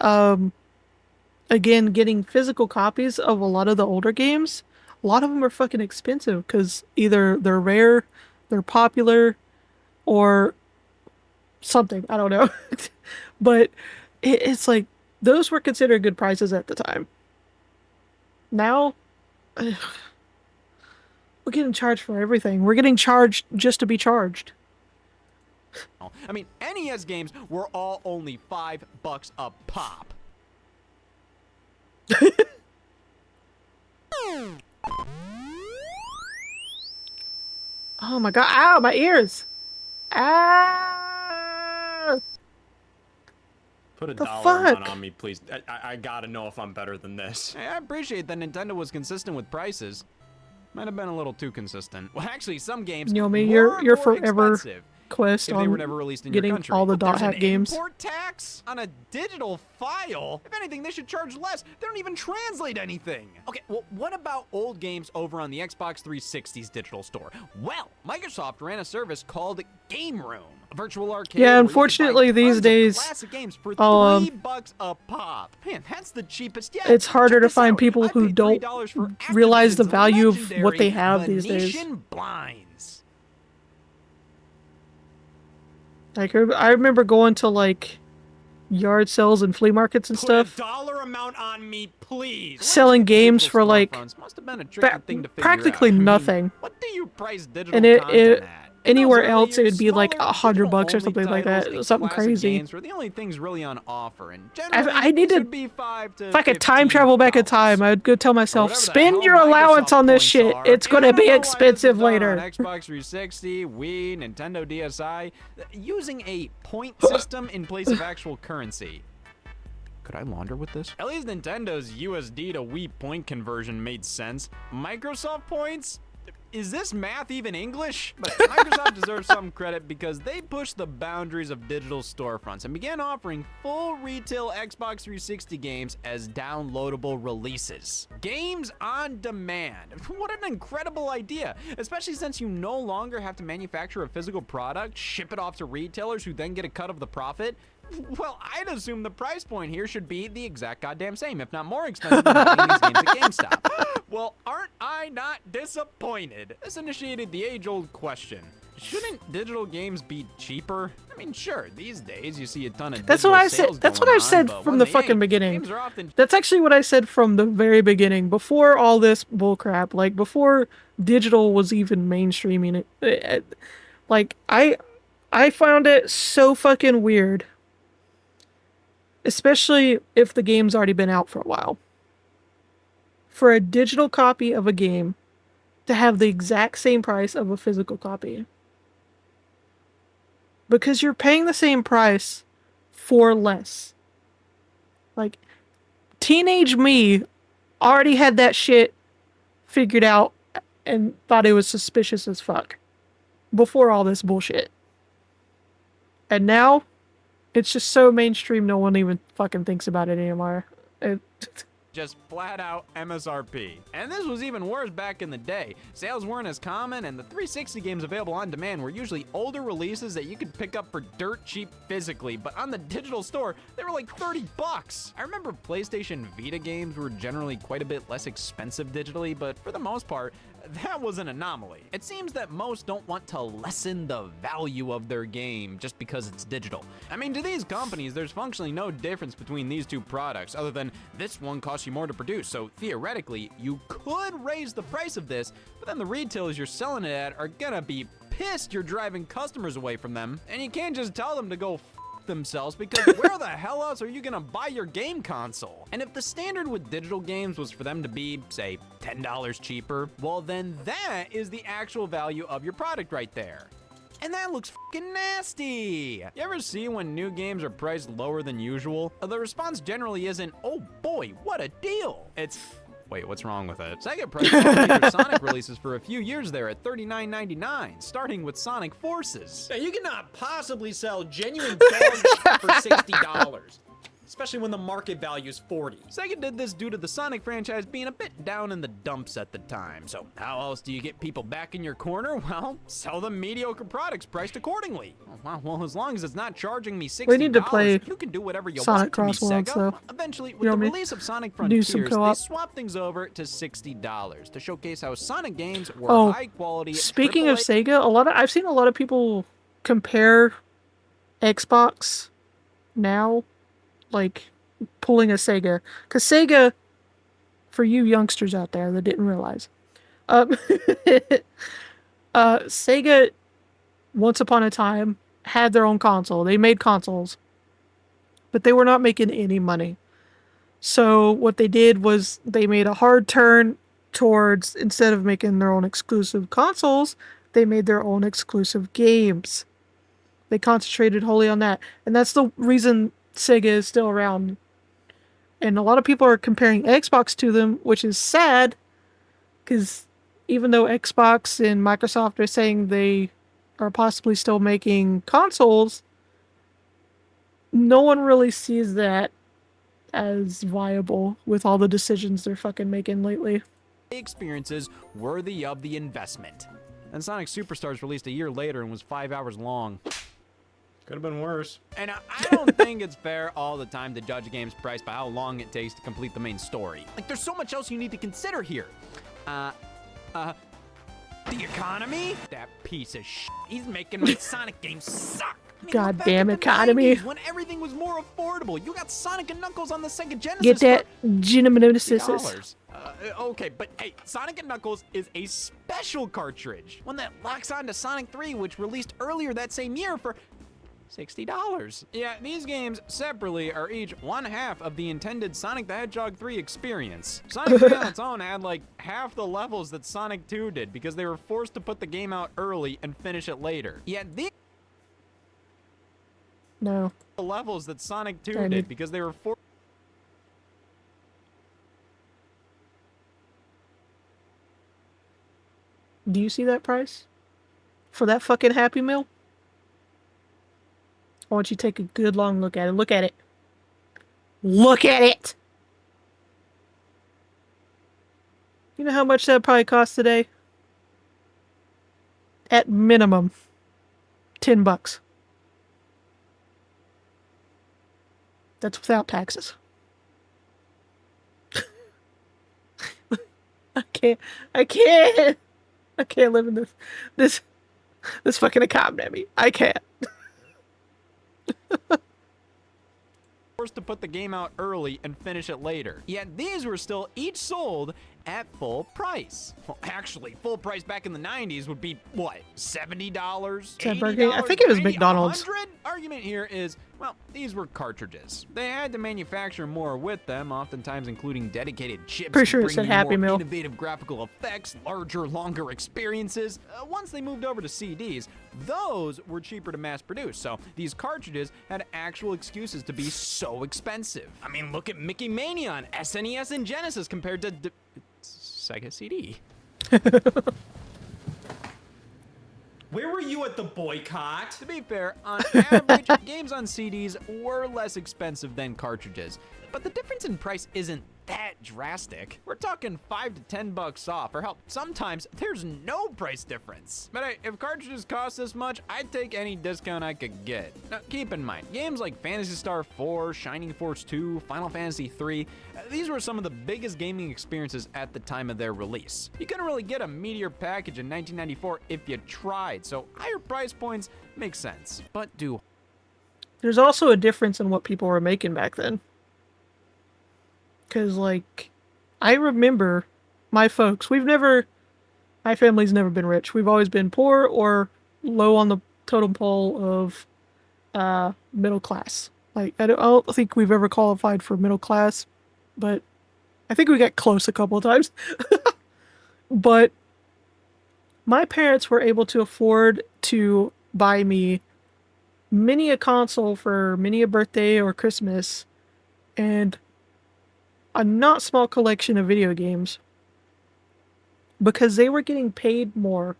Speaker 1: again, getting physical copies of a lot of the older games, a lot of them are fucking expensive because either they're rare, they're popular, or something. I don't know. But it's like, those were considered good prices at the time. Now, we're getting charged for everything. We're getting charged just to be charged.
Speaker 2: I mean, NES games were all only $5 a pop.
Speaker 1: Oh my god. Ow, my ears. Ah.
Speaker 3: Put a
Speaker 1: The
Speaker 3: dollar amount
Speaker 1: fuck?
Speaker 3: on me, please. I gotta know if I'm better than this.
Speaker 2: Hey, I appreciate that Nintendo was consistent with prices. Might have been a little too consistent. Well, actually, some games
Speaker 1: Yomi,
Speaker 2: were
Speaker 1: you're
Speaker 2: more
Speaker 1: forever
Speaker 2: expensive
Speaker 1: quest
Speaker 2: if they were
Speaker 1: on
Speaker 2: never released in
Speaker 1: getting
Speaker 2: your country.
Speaker 1: all the
Speaker 2: There's
Speaker 1: dot hack
Speaker 2: an
Speaker 1: games.
Speaker 2: import tax on a digital file. If anything, they should charge less. They don't even translate anything. Okay, well, what about old games over on the Xbox 360's digital store? Well, Microsoft ran a service called Game Room, a virtual arcade.
Speaker 1: Yeah,
Speaker 2: where you could
Speaker 1: unfortunately,
Speaker 2: buy
Speaker 1: these
Speaker 2: tons of
Speaker 1: days,
Speaker 2: classic games for $3 a pop. Man, that's the cheapest yet.
Speaker 1: It's harder
Speaker 2: Check
Speaker 1: to
Speaker 2: this
Speaker 1: find
Speaker 2: out.
Speaker 1: people
Speaker 2: I
Speaker 1: who
Speaker 2: paid
Speaker 1: don't
Speaker 2: $3 for
Speaker 1: realize the
Speaker 2: Activision's
Speaker 1: value of what they
Speaker 2: legendary
Speaker 1: have these days.
Speaker 2: Venetian blinds.
Speaker 1: Like, I remember going to, like, yard sales and flea markets and
Speaker 3: Put
Speaker 1: stuff,
Speaker 3: a dollar amount on me, please.
Speaker 1: selling games
Speaker 2: Digital
Speaker 1: for, like,
Speaker 2: storefronts must have been a tricky thing to figure
Speaker 1: practically
Speaker 2: out. I mean,
Speaker 1: nothing.
Speaker 2: what do you price digital
Speaker 1: And
Speaker 2: content at? In
Speaker 1: anywhere
Speaker 2: those early
Speaker 1: else, it would
Speaker 2: years,
Speaker 1: be like
Speaker 2: smaller,
Speaker 1: $100 or
Speaker 2: digital-only
Speaker 1: something like
Speaker 2: titles
Speaker 1: that.
Speaker 2: and
Speaker 1: Something
Speaker 2: classic
Speaker 1: crazy.
Speaker 2: games were the only things really on offer, and generally,
Speaker 1: I need
Speaker 2: these
Speaker 1: to-
Speaker 2: would be $5 to
Speaker 1: If I could time travel back in time,
Speaker 2: $15.
Speaker 1: I'd go tell myself,
Speaker 2: Whatever the
Speaker 1: spend
Speaker 2: hell
Speaker 1: your allowance
Speaker 2: Microsoft
Speaker 1: on this
Speaker 2: points
Speaker 1: shit.
Speaker 2: are.
Speaker 1: It's
Speaker 2: And
Speaker 1: gonna
Speaker 2: I don't
Speaker 1: be
Speaker 2: know why this is
Speaker 1: expensive
Speaker 2: done
Speaker 1: later.
Speaker 2: On Xbox 360, Wii, Nintendo DSi, using a point system in place of actual currency. Could I launder with this? At least Nintendo's USD to Wii point conversion made sense. Microsoft points? Is this math even English? But Microsoft deserves some credit because they pushed the boundaries of digital storefronts and began offering full retail Xbox 360 games as downloadable releases. Games on demand. What an incredible idea, especially since you no longer have to manufacture a physical product, ship it off to retailers who then get a cut of the profit. Well, I'd assume the price point here should be the exact goddamn same, if not more expensive than buying these games at GameStop. Well, aren't I not disappointed? This initiated the age-old question. Shouldn't digital games be cheaper? I mean, sure, these days you see a ton of
Speaker 1: That's
Speaker 2: digital
Speaker 1: what I
Speaker 2: sales
Speaker 1: said. That's what
Speaker 2: going
Speaker 1: I've
Speaker 2: on,
Speaker 1: said
Speaker 2: but
Speaker 1: from
Speaker 2: when
Speaker 1: the
Speaker 2: they
Speaker 1: fucking
Speaker 2: ain't,
Speaker 1: beginning.
Speaker 2: games are often
Speaker 1: That's actually what I said from the very beginning, before all this bullcrap, like before digital was even mainstreaming it. Like I found it so fucking weird, especially if the game's already been out for a while, for a digital copy of a game to have the exact same price of a physical copy. Because you're paying the same price for less. Like, teenage me already had that shit figured out and thought it was suspicious as fuck before all this bullshit. And now, it's just so mainstream no one even fucking thinks about it anymore.
Speaker 2: just flat out MSRP. And this was even worse back in the day. Sales weren't as common, and the 360 games available on demand were usually older releases that you could pick up for dirt cheap physically, but on the digital store, they were like 30 bucks. I remember PlayStation Vita games were generally quite a bit less expensive digitally, but for the most part, that was an anomaly. It seems that most don't want to lessen the value of their game just because it's digital. I mean, to these companies, there's functionally no difference between these two products other than this one costs you more to produce, so theoretically, you could raise the price of this, but then the retailers you're selling it at are gonna be pissed you're driving customers away from them, and you can't just tell them to go themselves, because where the hell else are you gonna buy your game console? And if the standard with digital games was for them to be, say, $10 cheaper, well then that is the actual value of your product right there. And that looks fucking nasty! You ever see when new games are priced lower than usual? The response generally isn't, oh boy, what a deal! It's, wait, what's wrong with it? Sega priced all major Sonic releases for a few years there at $39.99, starting with Sonic Forces.
Speaker 3: Now, you cannot possibly sell genuine dog shit for $60. Especially when the market value is 40.
Speaker 2: Sega did this due to the Sonic franchise being a bit down in the dumps at the time. So how else do you get people back in your corner? Well, sell them mediocre products priced accordingly. Well, as long as it's not charging me $60,
Speaker 1: We need to play
Speaker 2: you can do whatever you
Speaker 1: Sonic
Speaker 2: want to me,
Speaker 1: Crossworlds,
Speaker 2: Sega.
Speaker 1: though.
Speaker 2: Eventually, with
Speaker 1: You know
Speaker 2: the
Speaker 1: what I mean?
Speaker 2: release of Sonic
Speaker 1: Do
Speaker 2: Frontiers,
Speaker 1: some
Speaker 2: they
Speaker 1: co-op.
Speaker 2: swapped things over to $60 to showcase how Sonic games were
Speaker 1: Oh,
Speaker 2: high quality.
Speaker 1: Speaking of
Speaker 2: AAA
Speaker 1: Sega, I've seen a lot of people compare Xbox now, like pulling a Sega, because Sega, for you youngsters out there that didn't realize, Sega once upon a time had their own console. They made consoles, but they were not making any money. So what they did was they made a hard turn towards, instead of making their own exclusive consoles, they made their own exclusive games. They concentrated wholly on that. And that's the reason Sega is still around. And a lot of people are comparing Xbox to them, which is sad, because even though Xbox and Microsoft are saying they are possibly still making consoles, no one really sees that as viable with all the decisions they're fucking making lately.
Speaker 2: experiences worthy of the investment. And Sonic Superstars released a year later and was 5 hours long.
Speaker 3: Could have been worse.
Speaker 2: And I don't think it's fair all the time to judge a game's price by how long it takes to complete the main story. Like, there's so much else you need to consider here. The economy? That piece of shit. He's making my Sonic games suck. I mean, look back
Speaker 1: Goddamn
Speaker 2: at the
Speaker 1: economy.
Speaker 2: 90s when everything was more affordable. You got Sonic and Knuckles on the Sega Genesis
Speaker 1: Get that
Speaker 2: for
Speaker 1: Genesis.
Speaker 2: $50. Okay, but hey, Sonic and Knuckles is a special cartridge. One that locks onto Sonic 3, which released earlier that same year for $60. Yeah, these games separately are each one half of the intended Sonic the Hedgehog 3 experience. Sonic 3 on its own had like half the levels that Sonic 2 did because they were forced to put the game out early and finish it later. Yet these
Speaker 1: No.
Speaker 2: the levels that Sonic 2
Speaker 1: Damn
Speaker 2: did
Speaker 1: it.
Speaker 2: because they were forced.
Speaker 1: Do you see that price? For that fucking Happy Meal? I want you to take a good long look at it. Look at it. Look at it! You know how much that probably cost today? At minimum, $10. That's without taxes. I can't live in this fucking economy. I can't.
Speaker 2: Forced to put the game out early and finish it later. Yet these were still each sold at full price. Well, actually, full price back in the 90s would be, what, $70?
Speaker 1: Burger King? I think it was
Speaker 2: $80,
Speaker 1: McDonald's.
Speaker 2: $100? Argument here is, well, these were cartridges. They had to manufacture more with them, oftentimes including dedicated chips
Speaker 1: Pretty
Speaker 2: to
Speaker 1: sure it
Speaker 2: bring
Speaker 1: said
Speaker 2: you
Speaker 1: Happy
Speaker 2: more
Speaker 1: Meal.
Speaker 2: innovative graphical effects, larger, longer experiences. Once they moved over to CDs, those were cheaper to mass produce, so these cartridges had actual excuses to be so expensive. I mean, look at Mickey Mania on SNES and Genesis compared to Sega CD.
Speaker 3: Where were you at the boycott?
Speaker 2: To be fair, on average, games on CDs were less expensive than cartridges, but the difference in price isn't that drastic. We're talking $5 to $10 off, or hell, sometimes there's no price difference. But hey, if cartridges cost this much, I'd take any discount I could get. Now, keep in mind, games like Phantasy Star 4, Shining Force 2, Final Fantasy 3, these were some of the biggest gaming experiences at the time of their release. You couldn't really get a Meteor package in 1994 if you tried, so higher price points make sense. But
Speaker 1: There's also a difference in what people were making back then. Because, like, I remember my folks, my family's never been rich. We've always been poor or low on the totem pole of middle class. Like, I don't think we've ever qualified for middle class, but I think we got close a couple of times. But my parents were able to afford to buy me many a console for many a birthday or Christmas, and a not small collection of video games, because they were getting paid more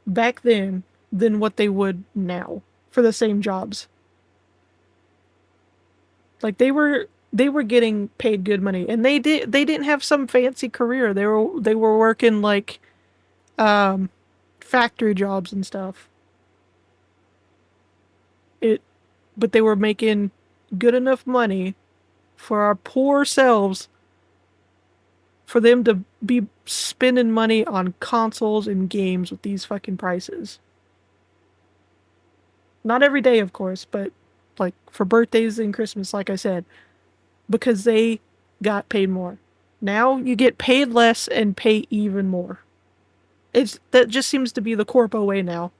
Speaker 1: back then than what they would now for the same jobs. Like, they were getting paid good money, and they didn't have some fancy career. They were working like factory jobs and stuff. But they were making good enough money for our poor selves for them to be spending money on consoles and games with these fucking prices. Not every day, of course, but like for birthdays and Christmas, like I said, because they got paid more. Now you get paid less and pay even more. That just seems to be the corpo way now.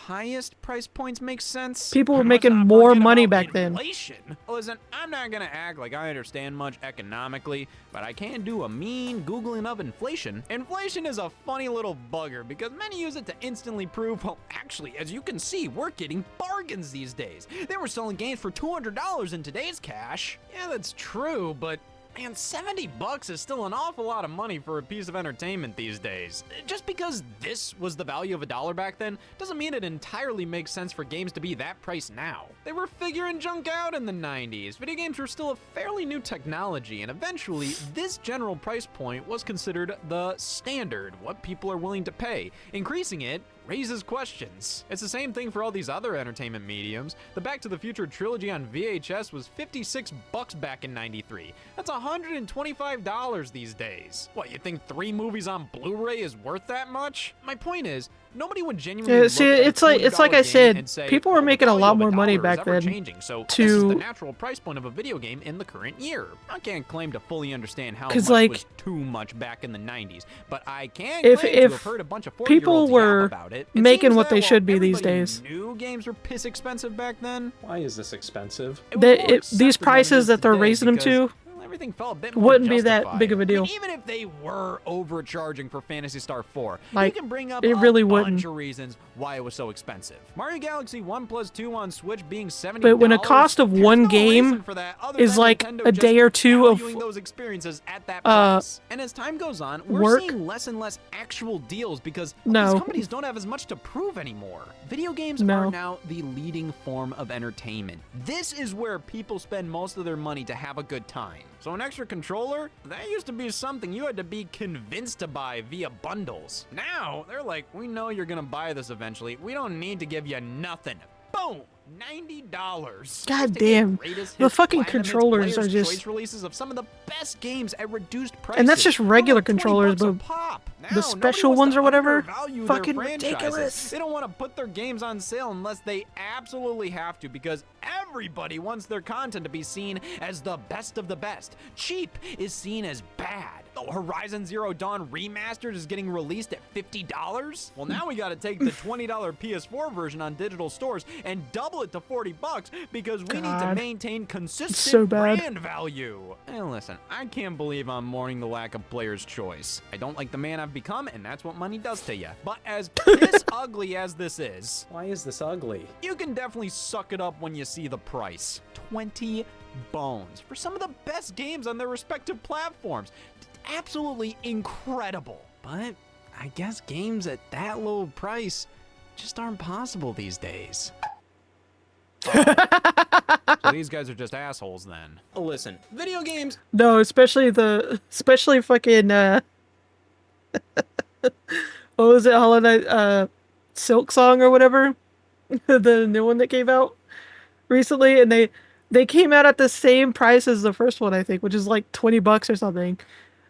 Speaker 2: highest price points make sense.
Speaker 1: People were
Speaker 2: And
Speaker 1: making
Speaker 2: let's not
Speaker 1: more
Speaker 2: forget
Speaker 1: money
Speaker 2: about
Speaker 1: back then.
Speaker 2: inflation. Listen, I'm not gonna act like I understand much economically, but I can do a mean Googling of inflation. Inflation is a funny little bugger because many use it to instantly prove, well, actually, as you can see, we're getting bargains these days. They were selling games for $200 in today's cash. Yeah, that's true, but man, $70 is still an awful lot of money for a piece of entertainment these days. Just because this was the value of $1 back then doesn't mean it entirely makes sense for games to be that price now. They were figuring junk out in the 90s. Video games were still a fairly new technology, and eventually this general price point was considered the standard, what people are willing to pay. Increasing it raises questions. It's the same thing for all these other entertainment mediums. The Back to the Future trilogy on VHS was $56 back in '93. That's $125 these days. What, you think 3 movies on Blu-ray is worth that much? My point is, nobody would genuinely look
Speaker 1: see,
Speaker 2: at a
Speaker 1: it's like
Speaker 2: $200
Speaker 1: I
Speaker 2: game
Speaker 1: said,
Speaker 2: and say,
Speaker 1: people were
Speaker 2: "Well, the
Speaker 1: making a
Speaker 2: value
Speaker 1: lot
Speaker 2: of
Speaker 1: more money
Speaker 2: $1 is
Speaker 1: back
Speaker 2: ever
Speaker 1: then
Speaker 2: changing, so this is the
Speaker 1: to-
Speaker 2: natural price point of a video game in the current year." I can't claim to fully understand how
Speaker 1: 'Cause,
Speaker 2: much
Speaker 1: like,
Speaker 2: was too much back in the 90s, but I can
Speaker 1: If-
Speaker 2: claim to
Speaker 1: if
Speaker 2: have heard a bunch of
Speaker 1: people
Speaker 2: 40-year-olds
Speaker 1: were
Speaker 2: yap about it. It
Speaker 1: making
Speaker 2: seems
Speaker 1: what
Speaker 2: that
Speaker 1: they
Speaker 2: while
Speaker 1: should be these
Speaker 2: everybody
Speaker 1: days.
Speaker 2: knew games were piss expensive back then.
Speaker 3: Why is this expensive?
Speaker 2: It was more accepted
Speaker 1: These
Speaker 2: than it
Speaker 1: prices
Speaker 2: is
Speaker 1: that they're
Speaker 2: today
Speaker 1: raising them
Speaker 2: because,
Speaker 1: to
Speaker 2: well, everything felt a bit more
Speaker 1: wouldn't be that
Speaker 2: justified.
Speaker 1: big of a deal.
Speaker 2: I mean, even if they were overcharging for Phantasy Star 4,
Speaker 1: Like,
Speaker 2: you can bring up
Speaker 1: it
Speaker 2: a
Speaker 1: really
Speaker 2: bunch
Speaker 1: wouldn't.
Speaker 2: of reasons why it was so expensive. Mario Galaxy 1 plus 2 on Switch being $70.
Speaker 1: But when a cost of
Speaker 2: there's
Speaker 1: one
Speaker 2: no
Speaker 1: game
Speaker 2: reason for that other
Speaker 1: is
Speaker 2: than
Speaker 1: like
Speaker 2: Nintendo
Speaker 1: a
Speaker 2: just
Speaker 1: day or two of,
Speaker 2: valuing those experiences at that price. And as time goes on, we're
Speaker 1: work.
Speaker 2: seeing less and less actual deals because
Speaker 1: No.
Speaker 2: these companies don't have as much to prove anymore. Video games
Speaker 1: No.
Speaker 2: are now the leading form of entertainment. This is where people spend most of their money to have a good time. So an extra controller, that used to be something you had to be convinced to buy via bundles. Now, they're like, we know you're gonna buy this eventually. We don't need to give you nothing. Boom! $90.
Speaker 1: God
Speaker 2: Just to get
Speaker 1: damn.
Speaker 2: greatest
Speaker 1: The
Speaker 2: hits,
Speaker 1: fucking
Speaker 2: platinum hits,
Speaker 1: controllers
Speaker 2: players'
Speaker 1: are just-
Speaker 2: choice releases of some of the best games at reduced prices.
Speaker 1: And that's just regular
Speaker 2: For like
Speaker 1: controllers,
Speaker 2: $20 a
Speaker 1: but
Speaker 2: pop. Now,
Speaker 1: the
Speaker 2: nobody
Speaker 1: special
Speaker 2: wants
Speaker 1: ones
Speaker 2: to
Speaker 1: or whatever,
Speaker 2: undervalue their
Speaker 1: fucking
Speaker 2: franchises.
Speaker 1: ridiculous.
Speaker 2: They don't want to put their games on sale unless they absolutely have to because everybody wants their content to be seen as the best of the best. Cheap is seen as bad. The Horizon Zero Dawn Remastered is getting released at $50? Well, now we gotta take the $20 PS4 version on digital stores and double it to $40 because we need to
Speaker 1: God.
Speaker 2: maintain consistent
Speaker 1: so bad.
Speaker 2: brand value. And listen, I can't believe I'm mourning the lack of player's choice. I don't like the man I've become, and that's what money does to you. But as piss ugly as this is,
Speaker 3: Why is this ugly?
Speaker 2: you can definitely suck it up when you see the price. 20 bones for some of the best games on their respective platforms. Absolutely incredible. But I guess games at that low price just aren't possible these days. So these guys are just assholes then.
Speaker 3: Listen, video games.
Speaker 1: No, especially fucking what was it, Hollow Knight, Silk Song or whatever, the new one that came out recently, and they came out at the same price as the first one, I think, which is like $20 or something,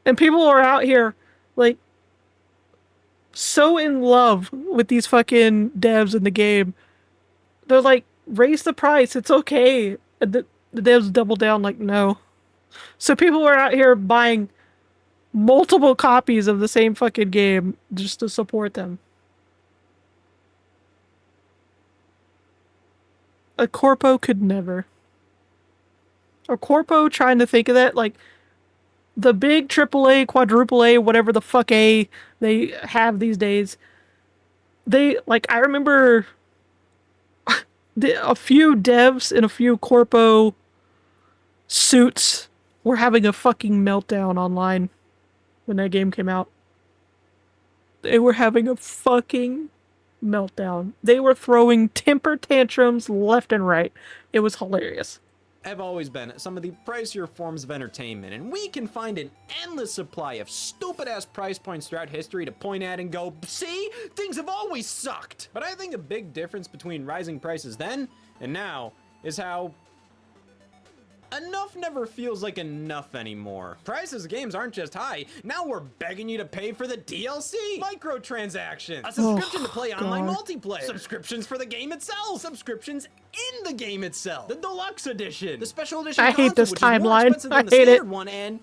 Speaker 1: and people are out here like so in love with these fucking devs in the game. They're like, raise the price, it's okay. And the devs double down like, no. So people were out here buying multiple copies of the same fucking game just to support them. A corpo could never. A corpo trying to think of that, like, the big AAA, quadruple A, whatever the fuck A they have these days. They, like, I remember a few devs in a few corpo suits were having a fucking meltdown online when that game came out. They were having a fucking meltdown. They were throwing temper tantrums left and right. It was hilarious.
Speaker 3: Have always been some of the pricier forms of entertainment, and we can find an endless supply of stupid-ass price points throughout history to point at and go, see? Things have always sucked! But I think a big difference between rising prices then and now is how enough never feels like enough anymore. Prices of games aren't just high, now we're begging you to pay for the DLC! Microtransactions! A subscription to play online multiplayer! Subscriptions for the game itself! Subscriptions in the game itself! The deluxe edition! The special edition
Speaker 1: I hate
Speaker 3: console,
Speaker 1: this
Speaker 3: which is more
Speaker 1: timeline.
Speaker 3: expensive than
Speaker 1: I
Speaker 3: the
Speaker 1: hate
Speaker 3: standard
Speaker 1: it.
Speaker 3: one, and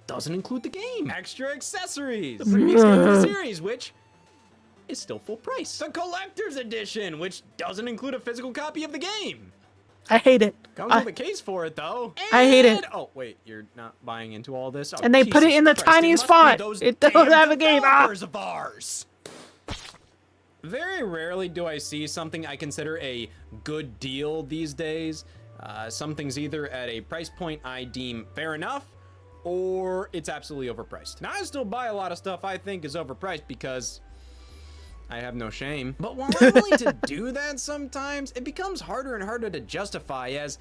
Speaker 3: doesn't include the game! Extra accessories! The previous game of the series, which is still full price. The collector's edition, which doesn't include a physical copy of the game.
Speaker 1: I hate it.
Speaker 3: Comes with a case for it, though.
Speaker 1: I hate it.
Speaker 3: Oh, wait, you're not buying into all this? Oh,
Speaker 1: And they put it
Speaker 3: Jesus
Speaker 1: in the
Speaker 3: Christ,
Speaker 1: tiniest
Speaker 3: it must be
Speaker 1: font.
Speaker 3: those
Speaker 1: It doesn't
Speaker 3: damn
Speaker 1: have a game. Ah!
Speaker 3: developers of ours. Very rarely do I see something I consider a good deal these days. Something's either at a price point I deem fair enough, or it's absolutely overpriced. Now, I still buy a lot of stuff I think is overpriced because I have no shame. But while I'm willing to do that sometimes, it becomes harder and harder to justify, as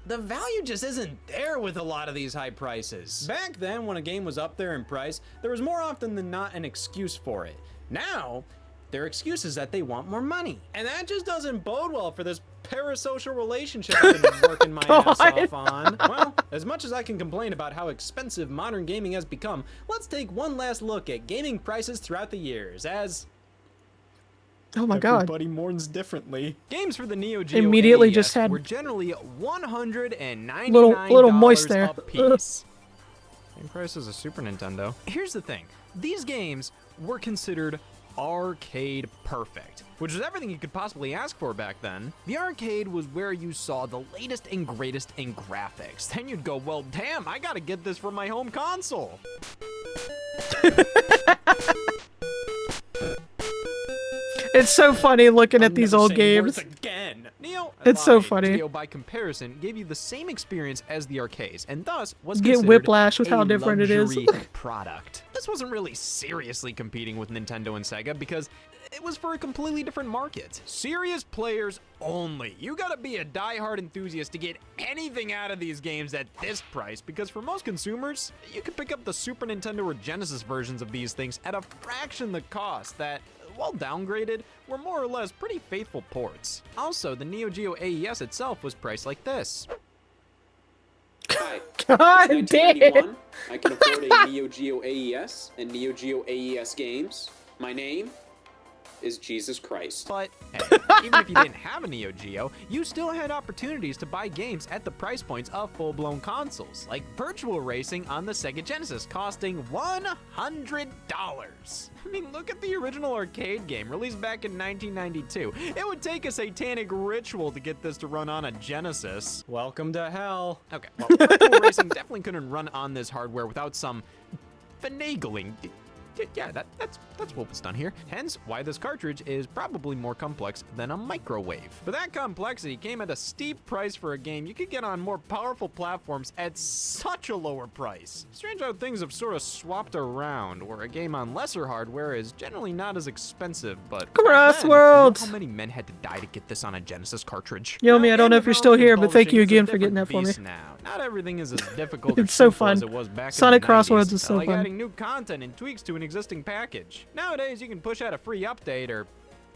Speaker 3: the value just isn't there with a lot of these high prices. Back then, when a game was up there in price, there was more often than not an excuse for it. Now, their excuse is that they want more money. And that just doesn't bode well for this parasocial relationship I've been working my ass off on. Well, as much as I can complain about how expensive modern gaming has become, let's take one last look at gaming prices throughout the years, as
Speaker 1: Oh my god.
Speaker 3: everybody mourns differently. Games for the Neo Geo
Speaker 1: Immediately
Speaker 3: NES
Speaker 1: just had
Speaker 2: were generally $199
Speaker 1: little moist there.
Speaker 2: a piece. Same price as a Super Nintendo. Here's the thing. These games were considered arcade perfect, which was everything you could possibly ask for back then. The arcade was where you saw the latest and greatest in graphics. Then you'd go, well, damn, I gotta get this for my home console.
Speaker 1: It's so funny looking at these old games.
Speaker 3: Again.
Speaker 2: Neo,
Speaker 1: It's so funny.
Speaker 2: Geo, by comparison, gave you the same experience as the arcades, and thus was
Speaker 1: Get
Speaker 2: considered
Speaker 1: whiplash with
Speaker 2: a
Speaker 1: how different it is.
Speaker 2: luxury product. This wasn't really seriously competing with Nintendo and Sega because it was for a completely different market. Serious players only. You gotta be a die-hard enthusiast to get anything out of these games at this price, because for most consumers, you can pick up the Super Nintendo or Genesis versions of these things at a fraction the cost that, while downgraded, were more or less pretty faithful ports. Also, the Neo Geo AES itself was priced like this.
Speaker 5: Hi,
Speaker 1: God
Speaker 5: it's
Speaker 1: damn.
Speaker 5: 1981. I can afford a Neo Geo AES and Neo Geo AES games. My name is Jesus Christ.
Speaker 2: But hey, even if you didn't have a Neo Geo, you still had opportunities to buy games at the price points of full-blown consoles, like Virtual Racing on the Sega Genesis, costing $100. I mean, look at the original arcade game, released back in 1992. It would take a satanic ritual to get this to run on a Genesis.
Speaker 3: Welcome to hell.
Speaker 2: Okay, well, Virtual Racing definitely couldn't run on this hardware without some finagling. yeah, that's what was done here. Hence, why this cartridge is probably more complex than a microwave. But that complexity came at a steep price for a game you could get on more powerful platforms at such a lower price. Strange how things have sort of swapped around, where a game on lesser hardware is generally not as expensive, but back then, you know
Speaker 1: Crossworlds!
Speaker 2: how many men had to die to get this on a Genesis cartridge?
Speaker 1: Yomi, I don't know if you're still
Speaker 2: game
Speaker 1: here, but thank
Speaker 2: publishing
Speaker 1: you
Speaker 2: is a
Speaker 1: again for getting
Speaker 2: different
Speaker 1: that for me.
Speaker 2: beast now. Not everything is as difficult or
Speaker 1: It's so
Speaker 2: simple as
Speaker 1: fun.
Speaker 2: it was back
Speaker 1: Sonic
Speaker 2: in the 90s.
Speaker 1: Crosswords is so
Speaker 2: like
Speaker 1: fun.
Speaker 2: adding new content and tweaks to an existing package. Nowadays, you can push out a free update or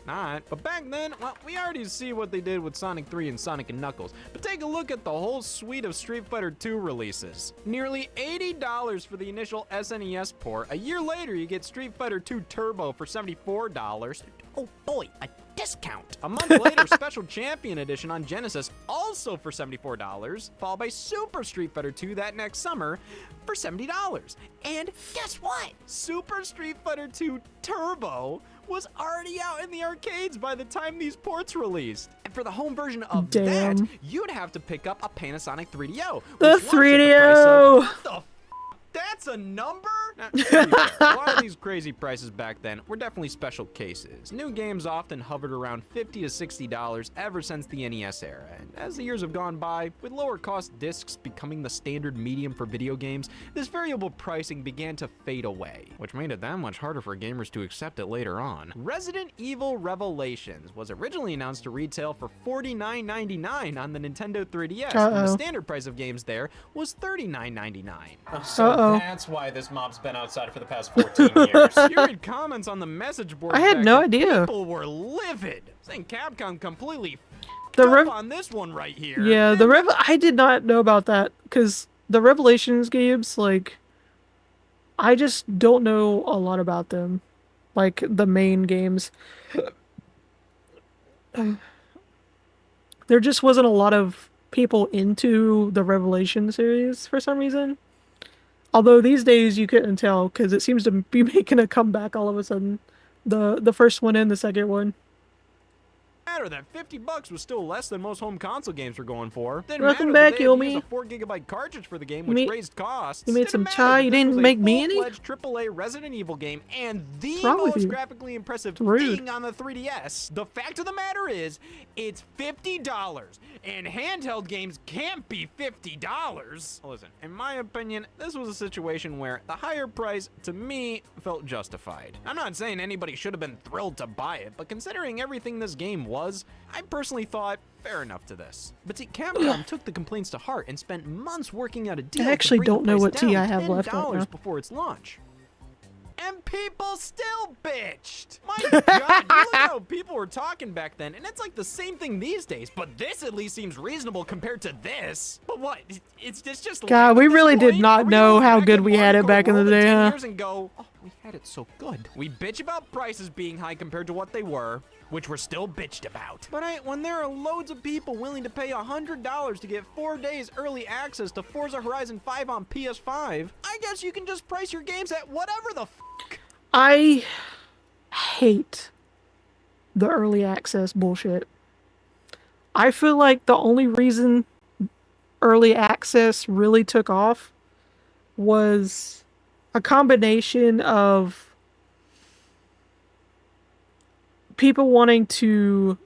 Speaker 2: not. But back then, well, we already see what they did with Sonic 3 and Sonic and Knuckles. But take a look at the whole suite of Street Fighter 2 releases. Nearly $80 for the initial SNES port. A year later, you get Street Fighter 2 Turbo for $74. Oh boy, a discount. A month later, Special Champion Edition on Genesis, also for $74, followed by Super Street Fighter 2 that next summer for $70. And guess what? Super Street Fighter 2 Turbo was already out in the arcades by the time these ports released. And for the home version of
Speaker 1: Damn.
Speaker 2: that, you'd have to pick up a Panasonic 3DO.
Speaker 1: The
Speaker 2: which launched at the price of-
Speaker 1: 3DO!
Speaker 2: What the that's a number? Now, to be fair, a lot of these crazy prices back then were definitely special cases. New games often hovered around $50 to $60 ever since the NES era, and as the years have gone by, with lower cost discs becoming the standard medium for video games, this variable pricing began to fade away, which made it that much harder for gamers to accept it later on. Resident Evil Revelations was originally announced to retail for $49.99 on the Nintendo 3DS, and the standard price of games there was $39.99.
Speaker 3: So that's why this mob's been outside for the past 14 years.
Speaker 2: You read comments on the message board.
Speaker 1: I had
Speaker 2: back
Speaker 1: no
Speaker 2: then,
Speaker 1: idea.
Speaker 2: People were livid, saying Capcom completely
Speaker 1: The
Speaker 2: f***ed
Speaker 1: Rev-
Speaker 2: up on this one right here.
Speaker 1: Yeah, I did not know about that, because the Revelations games, like, I just don't know a lot about them. Like, the main games. There just wasn't a lot of people into the Revelation series for some reason. Although these days you couldn't tell, because it seems to be making a comeback all of a sudden. The first one and the second one.
Speaker 2: Matter that $50 was still less than most home console games were going for. Didn't
Speaker 1: Welcome
Speaker 2: matter that
Speaker 1: back,
Speaker 2: they had to
Speaker 1: Yomi.
Speaker 2: use a 4GB cartridge for the game,
Speaker 1: You
Speaker 2: which
Speaker 1: made-
Speaker 2: raised costs.
Speaker 1: you made
Speaker 2: Didn't
Speaker 1: some
Speaker 2: matter
Speaker 1: chai,
Speaker 2: that
Speaker 1: you
Speaker 2: this
Speaker 1: didn't
Speaker 2: was a
Speaker 1: make me any?
Speaker 2: full-fledged AAA Resident Evil game and the
Speaker 1: What's wrong with
Speaker 2: most
Speaker 1: you?
Speaker 2: graphically impressive
Speaker 1: rude.
Speaker 2: thing on the 3DS. The fact of the matter is, it's $50, and handheld games can't be $50. Listen, in my opinion, this was a situation where the higher price, to me, felt justified. I'm not saying anybody should have been thrilled to buy it, but considering everything this game was, I personally thought fair enough to this. But see, Capcom took the complaints to heart and spent months working out a deal
Speaker 1: actually
Speaker 2: to bring
Speaker 1: don't
Speaker 2: the
Speaker 1: know
Speaker 2: price
Speaker 1: what tea
Speaker 2: down
Speaker 1: I have left right
Speaker 2: $10
Speaker 1: now.
Speaker 2: before its launch. And people still bitched. My God, you look how people were talking back then, and it's like the same thing these days. But this at least seems reasonable compared to this. But what? It's just.
Speaker 1: God,
Speaker 2: life
Speaker 1: we
Speaker 2: at this
Speaker 1: really did
Speaker 2: point?
Speaker 1: not
Speaker 2: Are we
Speaker 1: know
Speaker 2: gonna
Speaker 1: how
Speaker 2: look
Speaker 1: good
Speaker 2: back
Speaker 1: we
Speaker 2: at
Speaker 1: had it
Speaker 2: Mario
Speaker 1: back in the
Speaker 2: World
Speaker 1: day,
Speaker 2: 10
Speaker 1: huh?
Speaker 2: years and go, oh, we had it so good. We bitch about prices being high compared to what they were, which we're still bitched about. But when there are loads of people willing to pay $100 to get 4 days early access to Forza Horizon 5 on PS5, I guess you can just price your games at whatever the f***.
Speaker 1: I hate the early access bullshit. I feel like the only reason early access really took off was a combination of people wanting to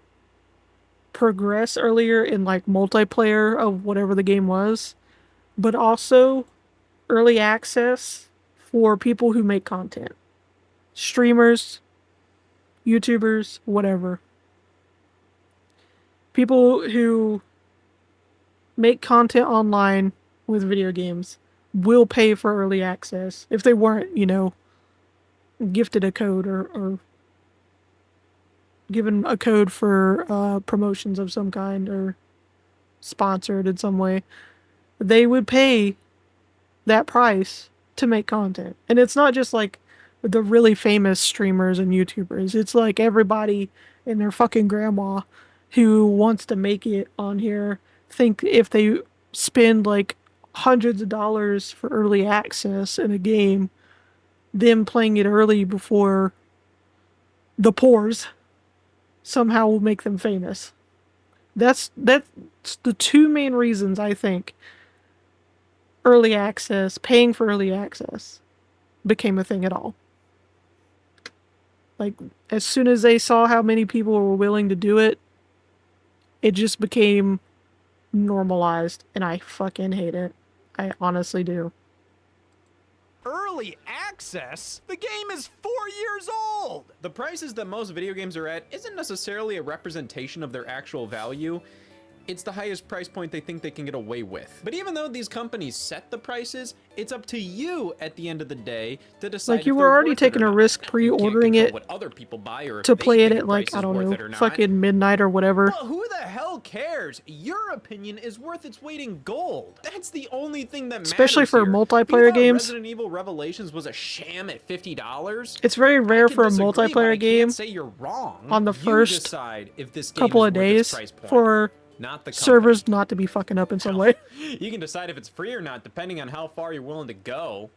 Speaker 1: progress earlier in like multiplayer of whatever the game was, but also early access for people who make content. Streamers, YouTubers, whatever. People who make content online with video games will pay for early access if they weren't, you know, gifted a code or given a code for promotions of some kind or sponsored in some way. They would pay that price to make content. And it's not just like the really famous streamers and YouTubers. It's like everybody and their fucking grandma who wants to make it on here think if they spend like hundreds of dollars for early access in a game, them playing it early before the poors somehow will make them famous. That's the two main reasons I think early access, paying for early access became a thing at all. Like, as soon as they saw how many people were willing to do it, it just became normalized, and I fucking hate it. I honestly do.
Speaker 2: Early access? The game is 4 years old!
Speaker 3: The prices that most video games are at isn't necessarily a representation of their actual value. It's the highest price point they think they can get away with. But even though these companies set the prices, it's up to you at the end of the day to decide.
Speaker 1: Like, you
Speaker 3: if
Speaker 1: were
Speaker 3: they're
Speaker 1: already
Speaker 3: worth it
Speaker 1: taking
Speaker 3: or
Speaker 1: a
Speaker 3: not.
Speaker 1: risk
Speaker 3: You can't
Speaker 1: pre-ordering
Speaker 3: control
Speaker 1: it
Speaker 3: what other people buy or if
Speaker 1: to
Speaker 3: they
Speaker 1: play it
Speaker 3: think
Speaker 1: at,
Speaker 3: a
Speaker 1: like,
Speaker 3: price
Speaker 1: I
Speaker 3: is
Speaker 1: don't
Speaker 3: worth
Speaker 1: know,
Speaker 3: it or not.
Speaker 1: fucking midnight or whatever.
Speaker 3: But who the hell cares? Your opinion is worth its weight in gold. That's the only thing that matters.
Speaker 1: Especially for
Speaker 3: here.
Speaker 1: multiplayer
Speaker 3: If you thought
Speaker 1: games.
Speaker 3: Resident Evil Revelations was a sham at $50.
Speaker 1: It's very rare
Speaker 3: I can
Speaker 1: for a
Speaker 3: disagree, but I
Speaker 1: multiplayer
Speaker 3: can't
Speaker 1: game
Speaker 3: say you're wrong.
Speaker 1: on the
Speaker 3: You
Speaker 1: first
Speaker 3: decide if this game
Speaker 1: couple
Speaker 3: is
Speaker 1: of
Speaker 3: worth its
Speaker 1: days
Speaker 3: price point,
Speaker 1: for
Speaker 3: not the company.
Speaker 1: servers not to be fucking up in some way.
Speaker 3: You can decide if it's free or not, depending on how far you're willing to go.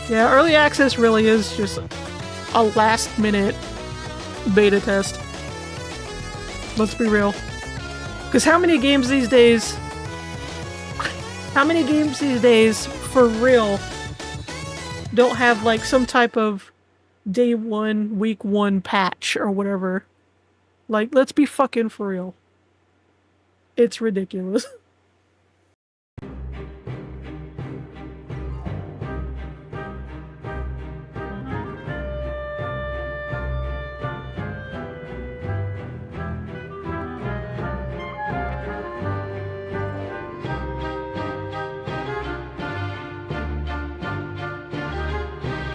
Speaker 1: Yeah, early access really is just a last-minute beta test. Let's be real. Because how many games these days, for real, don't have, like, some type of day one, week one patch or whatever? Like, let's be fucking for real. It's ridiculous.